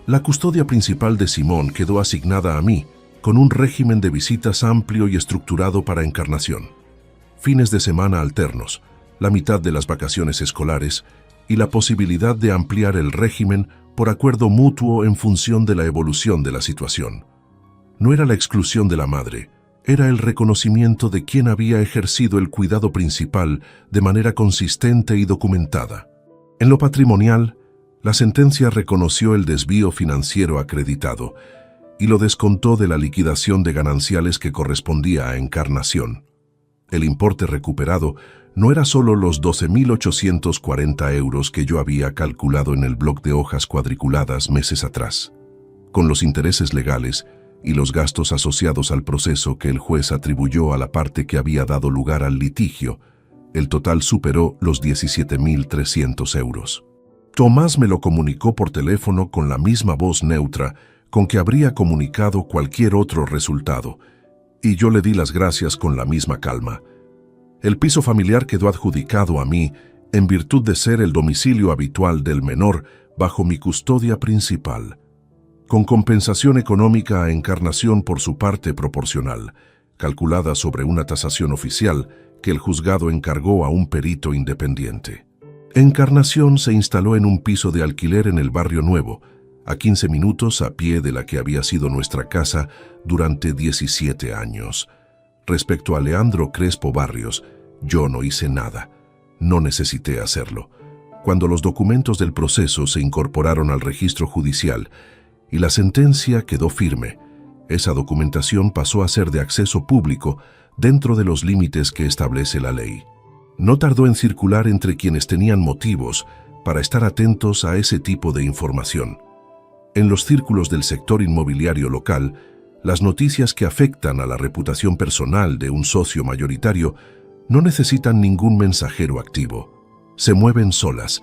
La custodia principal de Simón quedó asignada a mí, con un régimen de visitas amplio y estructurado para Encarnación. Fines de semana alternos, la mitad de las vacaciones escolares y la posibilidad de ampliar el régimen por acuerdo mutuo en función de la evolución de la situación. No era la exclusión de la madre, era el reconocimiento de quien había ejercido el cuidado principal de manera consistente y documentada. En lo patrimonial, la sentencia reconoció el desvío financiero acreditado y lo descontó de la liquidación de gananciales que correspondía a Encarnación. El importe recuperado no era solo los 12.840 euros que yo había calculado en el bloc de hojas cuadriculadas meses atrás. Con los intereses legales y los gastos asociados al proceso que el juez atribuyó a la parte que había dado lugar al litigio, el total superó los 17.300 euros. Tomás me lo comunicó por teléfono con la misma voz neutra con que habría comunicado cualquier otro resultado, y yo le di las gracias con la misma calma. El piso familiar quedó adjudicado a mí en virtud de ser el domicilio habitual del menor bajo mi custodia principal, con compensación económica a Encarnación por su parte proporcional, calculada sobre una tasación oficial que el juzgado encargó a un perito independiente. Encarnación se instaló en un piso de alquiler en el Barrio Nuevo, a 15 minutos a pie de la que había sido nuestra casa durante 17 años. Respecto a Leandro Crespo Barrios, yo no hice nada. No necesité hacerlo. Cuando los documentos del proceso se incorporaron al registro judicial y la sentencia quedó firme, esa documentación pasó a ser de acceso público dentro de los límites que establece la ley. No tardó en circular entre quienes tenían motivos para estar atentos a ese tipo de información. En los círculos del sector inmobiliario local, las noticias que afectan a la reputación personal de un socio mayoritario no necesitan ningún mensajero activo. Se mueven solas,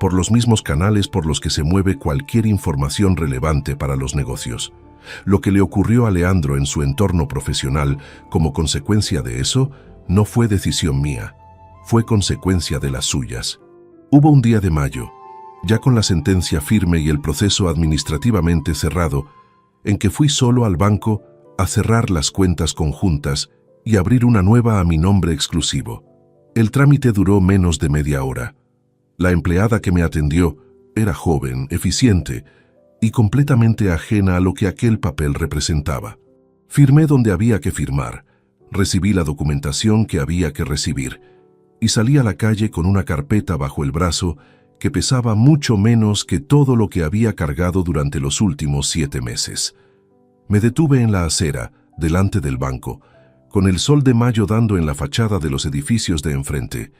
por los mismos canales por los que se mueve cualquier información relevante para los negocios. Lo que le ocurrió a Leandro en su entorno profesional como consecuencia de eso no fue decisión mía, fue consecuencia de las suyas. Hubo un día de mayo, ya con la sentencia firme y el proceso administrativamente cerrado, en que fui solo al banco a cerrar las cuentas conjuntas y abrir una nueva a mi nombre exclusivo. El trámite duró menos de media hora. La empleada que me atendió era joven, eficiente y completamente ajena a lo que aquel papel representaba. Firmé donde había que firmar, recibí la documentación que había que recibir y salí a la calle con una carpeta bajo el brazo que pesaba mucho menos que todo lo que había cargado durante los últimos 7 meses. Me detuve en la acera, delante del banco, con el sol de mayo dando en la fachada de los edificios de enfrente,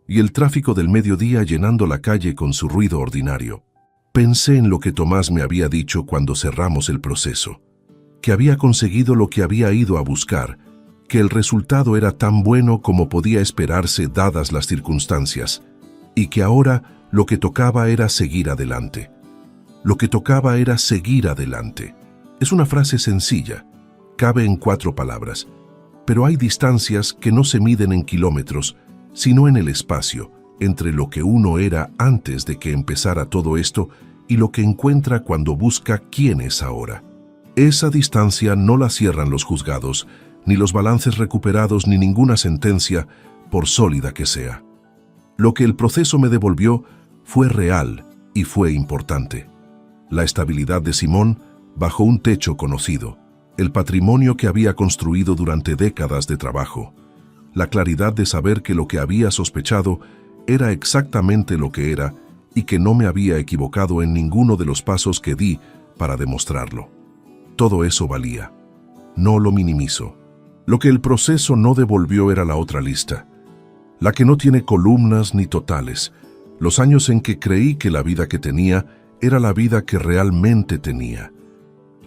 y el tráfico del mediodía llenando la calle con su ruido ordinario. Pensé en lo que Tomás me había dicho cuando cerramos el proceso, que había conseguido lo que había ido a buscar, que el resultado era tan bueno como podía esperarse dadas las circunstancias, y que ahora lo que tocaba era seguir adelante. Lo que tocaba era seguir adelante. Es una frase sencilla, cabe en 4 palabras, pero hay distancias que no se miden en kilómetros, sino en el espacio entre lo que uno era antes de que empezara todo esto y lo que encuentra cuando busca quién es ahora. Esa distancia no la cierran los juzgados, ni los balances recuperados, ni ninguna sentencia, por sólida que sea. Lo que el proceso me devolvió fue real y fue importante. La estabilidad de Simón bajo un techo conocido, el patrimonio que había construido durante décadas de trabajo, la claridad de saber que lo que había sospechado era exactamente lo que era y que no me había equivocado en ninguno de los pasos que di para demostrarlo. Todo eso valía. No lo minimizo. Lo que el proceso no devolvió era la otra lista, la que no tiene columnas ni totales, los años en que creí que la vida que tenía era la vida que realmente tenía,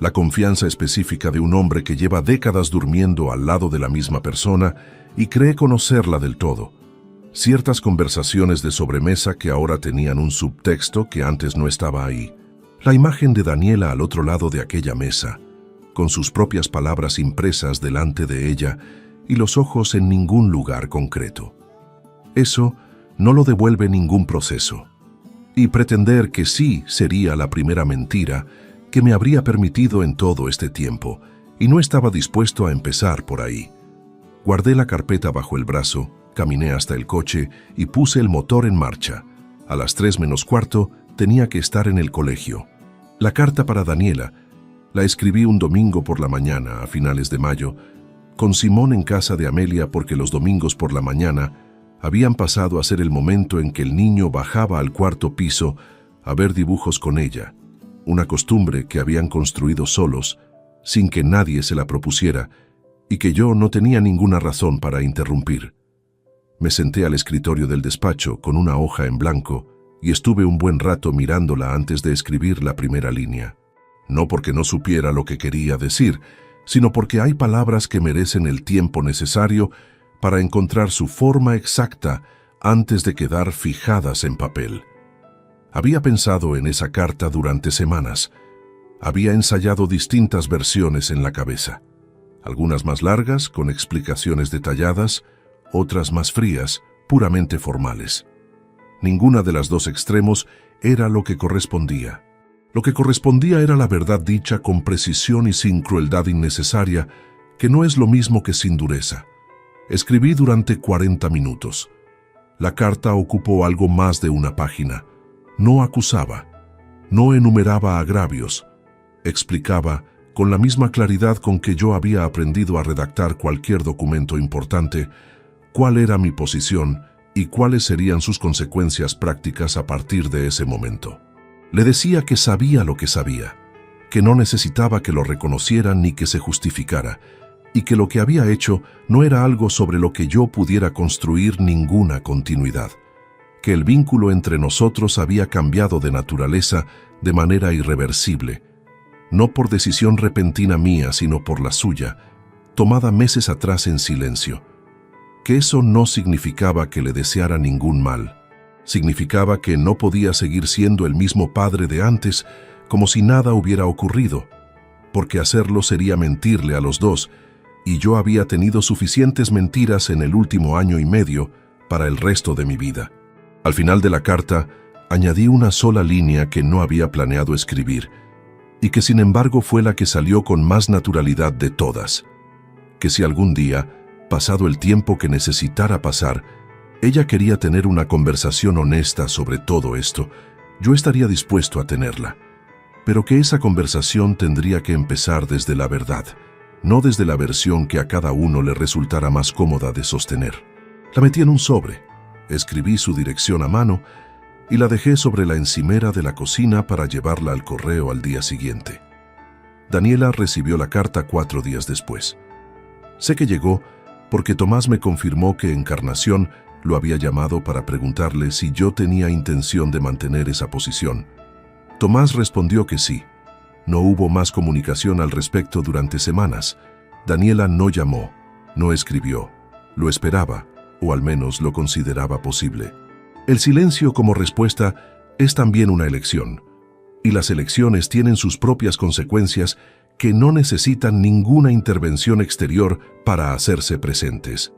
La confianza específica de un hombre que lleva décadas durmiendo al lado de la misma persona y cree conocerla del todo. Ciertas conversaciones de sobremesa que ahora tenían un subtexto que antes no estaba ahí. La imagen de Daniela al otro lado de aquella mesa, con sus propias palabras impresas delante de ella y los ojos en ningún lugar concreto. Eso no lo devuelve ningún proceso. Y pretender que sí sería la primera mentira que me habría permitido en todo este tiempo, y no estaba dispuesto a empezar por ahí. Guardé la carpeta bajo el brazo, caminé hasta el coche y puse el motor en marcha. A las 3:45 tenía que estar en el colegio. La carta para Daniela la escribí un domingo por la mañana, a finales de mayo, con Simón en casa de Amelia porque los domingos por la mañana habían pasado a ser el momento en que el niño bajaba al cuarto piso a ver dibujos con ella, una costumbre que habían construido solos, sin que nadie se la propusiera, y que yo no tenía ninguna razón para interrumpir. Me senté al escritorio del despacho con una hoja en blanco y estuve un buen rato mirándola antes de escribir la primera línea. No porque no supiera lo que quería decir, sino porque hay palabras que merecen el tiempo necesario para encontrar su forma exacta antes de quedar fijadas en papel. Había pensado en esa carta durante semanas. Había ensayado distintas versiones en la cabeza. Algunas más largas, con explicaciones detalladas, otras más frías, puramente formales. Ninguna de las dos extremos era lo que correspondía. Lo que correspondía era la verdad dicha con precisión y sin crueldad innecesaria, que no es lo mismo que sin dureza. Escribí durante 40 minutos. La carta ocupó algo más de una página. No acusaba, no enumeraba agravios, explicaba, con la misma claridad con que yo había aprendido a redactar cualquier documento importante, cuál era mi posición y cuáles serían sus consecuencias prácticas a partir de ese momento. Le decía que sabía lo que sabía, que no necesitaba que lo reconociera ni que se justificara, y que lo que había hecho no era algo sobre lo que yo pudiera construir ninguna continuidad, que el vínculo entre nosotros había cambiado de naturaleza de manera irreversible, no por decisión repentina mía, sino por la suya, tomada meses atrás en silencio. Que eso no significaba que le deseara ningún mal. Significaba que no podía seguir siendo el mismo padre de antes, como si nada hubiera ocurrido, porque hacerlo sería mentirle a los dos, y yo había tenido suficientes mentiras en el último año y medio para el resto de mi vida. Al final de la carta, añadí una sola línea que no había planeado escribir, y que sin embargo fue la que salió con más naturalidad de todas. Que si algún día, pasado el tiempo que necesitara pasar, ella quería tener una conversación honesta sobre todo esto, yo estaría dispuesto a tenerla. Pero que esa conversación tendría que empezar desde la verdad, no desde la versión que a cada uno le resultara más cómoda de sostener. La metí en un sobre. Escribí su dirección a mano y la dejé sobre la encimera de la cocina para llevarla al correo al día siguiente. Daniela recibió la carta 4 días después. Sé que llegó porque Tomás me confirmó que Encarnación lo había llamado para preguntarle si yo tenía intención de mantener esa posición. Tomás respondió que sí. No hubo más comunicación al respecto durante semanas. Daniela no llamó, no escribió, lo esperaba, o al menos lo consideraba posible. El silencio como respuesta es también una elección, y las elecciones tienen sus propias consecuencias que no necesitan ninguna intervención exterior para hacerse presentes.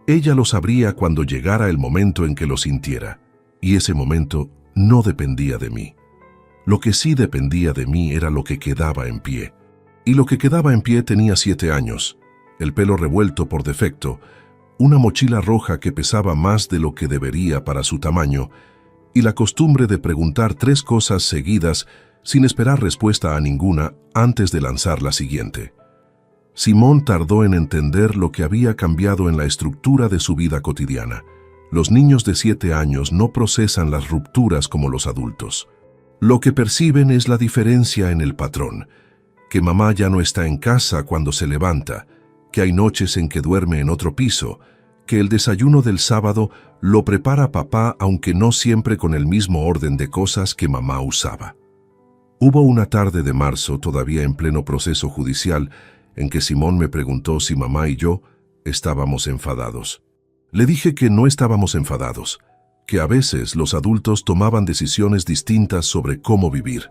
Ella lo sabría cuando llegara el momento en que lo sintiera, y ese momento no dependía de mí. Lo que sí dependía de mí era lo que quedaba en pie. Y lo que quedaba en pie tenía 7 años, el pelo revuelto por defecto, una mochila roja que pesaba más de lo que debería para su tamaño, y la costumbre de preguntar 3 cosas seguidas sin esperar respuesta a ninguna antes de lanzar la siguiente. Simón tardó en entender lo que había cambiado en la estructura de su vida cotidiana. Los niños de 7 años no procesan las rupturas como los adultos. Lo que perciben es la diferencia en el patrón, que mamá ya no está en casa cuando se levanta, que hay noches en que duerme en otro piso, que el desayuno del sábado lo prepara papá aunque no siempre con el mismo orden de cosas que mamá usaba. Hubo una tarde de marzo, todavía en pleno proceso judicial, en que Simón me preguntó si mamá y yo estábamos enfadados. Le dije que no estábamos enfadados, que a veces los adultos tomaban decisiones distintas sobre cómo vivir,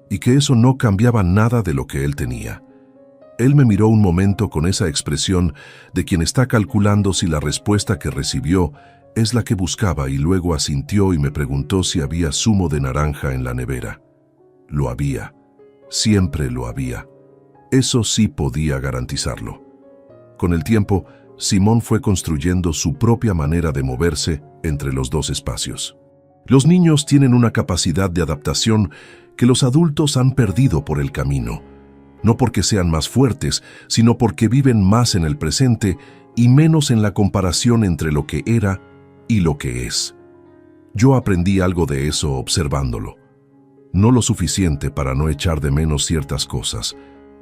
y que eso no cambiaba nada de lo que él tenía. Él me miró un momento con esa expresión de quien está calculando si la respuesta que recibió es la que buscaba, y luego asintió y me preguntó si había zumo de naranja en la nevera. Lo había. Siempre lo había. Eso sí podía garantizarlo. Con el tiempo, Simón fue construyendo su propia manera de moverse entre los dos espacios. Los niños tienen una capacidad de adaptación que los adultos han perdido por el camino. No porque sean más fuertes, sino porque viven más en el presente y menos en la comparación entre lo que era y lo que es. Yo aprendí algo de eso observándolo. No lo suficiente para no echar de menos ciertas cosas,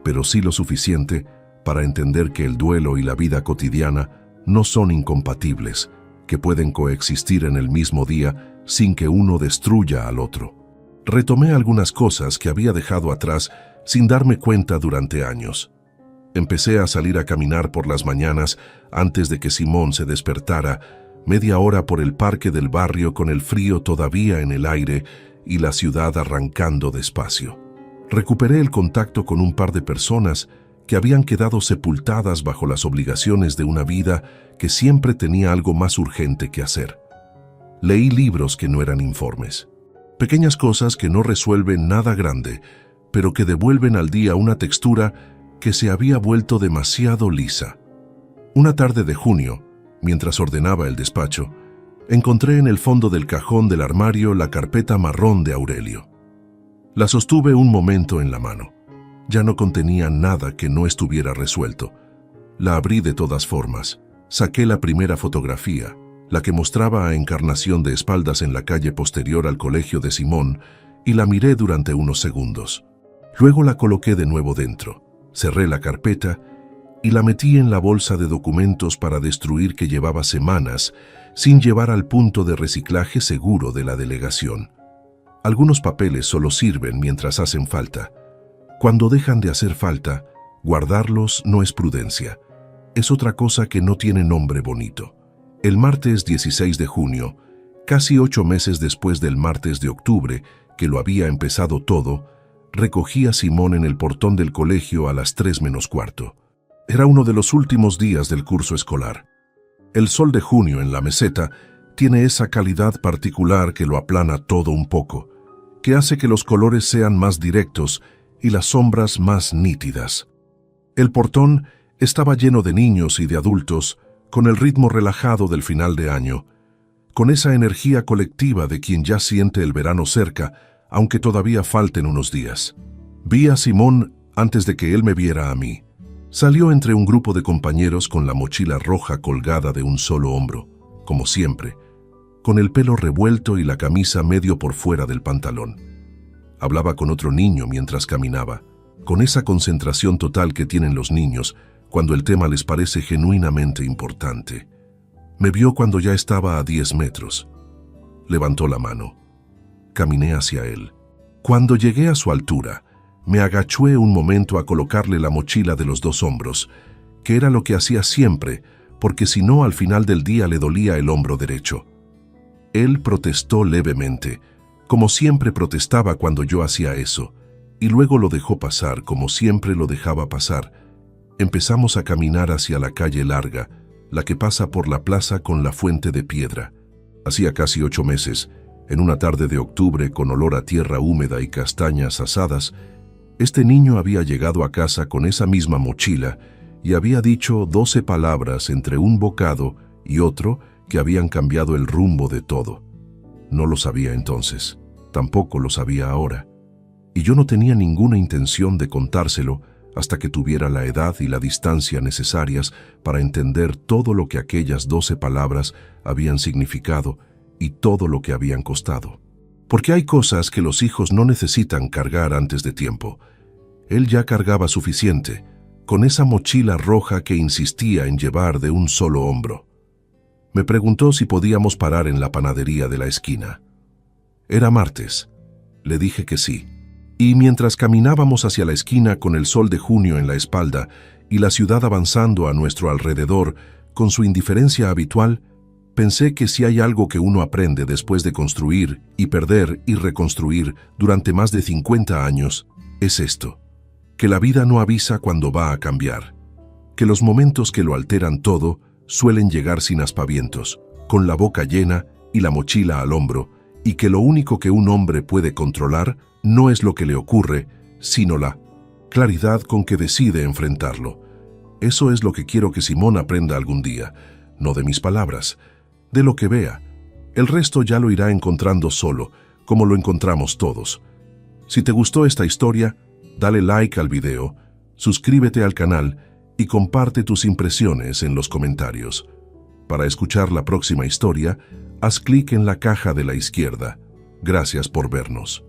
pero sí lo suficiente para entender que el duelo y la vida cotidiana no son incompatibles, que pueden coexistir en el mismo día sin que uno destruya al otro. Retomé algunas cosas que había dejado atrás sin darme cuenta durante años. Empecé a salir a caminar por las mañanas antes de que Simón se despertara, media hora por el parque del barrio con el frío todavía en el aire y la ciudad arrancando despacio. Recuperé el contacto con un par de personas que habían quedado sepultadas bajo las obligaciones de una vida que siempre tenía algo más urgente que hacer. Leí libros que no eran informes. Pequeñas cosas que no resuelven nada grande, pero que devuelven al día una textura que se había vuelto demasiado lisa. Una tarde de junio, mientras ordenaba el despacho, encontré en el fondo del cajón del armario la carpeta marrón de Aurelio. La sostuve un momento en la mano. Ya no contenía nada que no estuviera resuelto. La abrí de todas formas. Saqué la primera fotografía, la que mostraba a Encarnación de espaldas en la calle posterior al colegio de Simón, y la miré durante unos segundos. Luego la coloqué de nuevo dentro. Cerré la carpeta y la metí en la bolsa de documentos para destruir que llevaba semanas sin llevar al punto de reciclaje seguro de la delegación. Algunos papeles solo sirven mientras hacen falta. Cuando dejan de hacer falta, guardarlos no es prudencia. Es otra cosa que no tiene nombre bonito. El martes 16 de junio, casi 8 meses después del martes de octubre, que lo había empezado todo, recogí a Simón en el portón del colegio a las 3 menos cuarto. Era uno de los últimos días del curso escolar. El sol de junio en la meseta tiene esa calidad particular que lo aplana todo un poco, que hace que los colores sean más directos y las sombras más nítidas. El portón estaba lleno de niños y de adultos, con el ritmo relajado del final de año, con esa energía colectiva de quien ya siente el verano cerca, aunque todavía falten unos días. Vi a Simón antes de que él me viera a mí. Salió entre un grupo de compañeros con la mochila roja colgada de un solo hombro, como siempre, con el pelo revuelto y la camisa medio por fuera del pantalón. Hablaba con otro niño mientras caminaba, con esa concentración total que tienen los niños cuando el tema les parece genuinamente importante. Me vio cuando ya estaba a 10 metros. Levantó la mano. Caminé hacia él. Cuando llegué a su altura, me agaché un momento a colocarle la mochila de los 2 hombros, que era lo que hacía siempre, porque si no al final del día le dolía el hombro derecho. Él protestó levemente, como siempre protestaba cuando yo hacía eso, y luego lo dejó pasar como siempre lo dejaba pasar. Empezamos a caminar hacia la calle larga, la que pasa por la plaza con la fuente de piedra. Hacía casi 8 meses, en una tarde de octubre con olor a tierra húmeda y castañas asadas, este niño había llegado a casa con esa misma mochila y había dicho 12 palabras entre un bocado y otro que habían cambiado el rumbo de todo. No lo sabía entonces, tampoco lo sabía ahora, y yo no tenía ninguna intención de contárselo hasta que tuviera la edad y la distancia necesarias para entender todo lo que aquellas 12 palabras habían significado y todo lo que habían costado. Porque hay cosas que los hijos no necesitan cargar antes de tiempo. Él ya cargaba suficiente, con esa mochila roja que insistía en llevar de un solo hombro. Me preguntó si podíamos parar en la panadería de la esquina. Era martes. Le dije que sí. Y mientras caminábamos hacia la esquina con el sol de junio en la espalda y la ciudad avanzando a nuestro alrededor con su indiferencia habitual, pensé que si hay algo que uno aprende después de construir y perder y reconstruir durante más de 50 años, es esto: que la vida no avisa cuando va a cambiar, que los momentos que lo alteran todo suelen llegar sin aspavientos, con la boca llena y la mochila al hombro, y que lo único que un hombre puede controlar no es lo que le ocurre, sino la claridad con que decide enfrentarlo. Eso es lo que quiero que Simón aprenda algún día, no de mis palabras, de lo que vea. El resto ya lo irá encontrando solo, como lo encontramos todos. Si te gustó esta historia, dale like al video, suscríbete al canal y comparte tus impresiones en los comentarios. Para escuchar la próxima historia, haz clic en la caja de la izquierda. Gracias por vernos.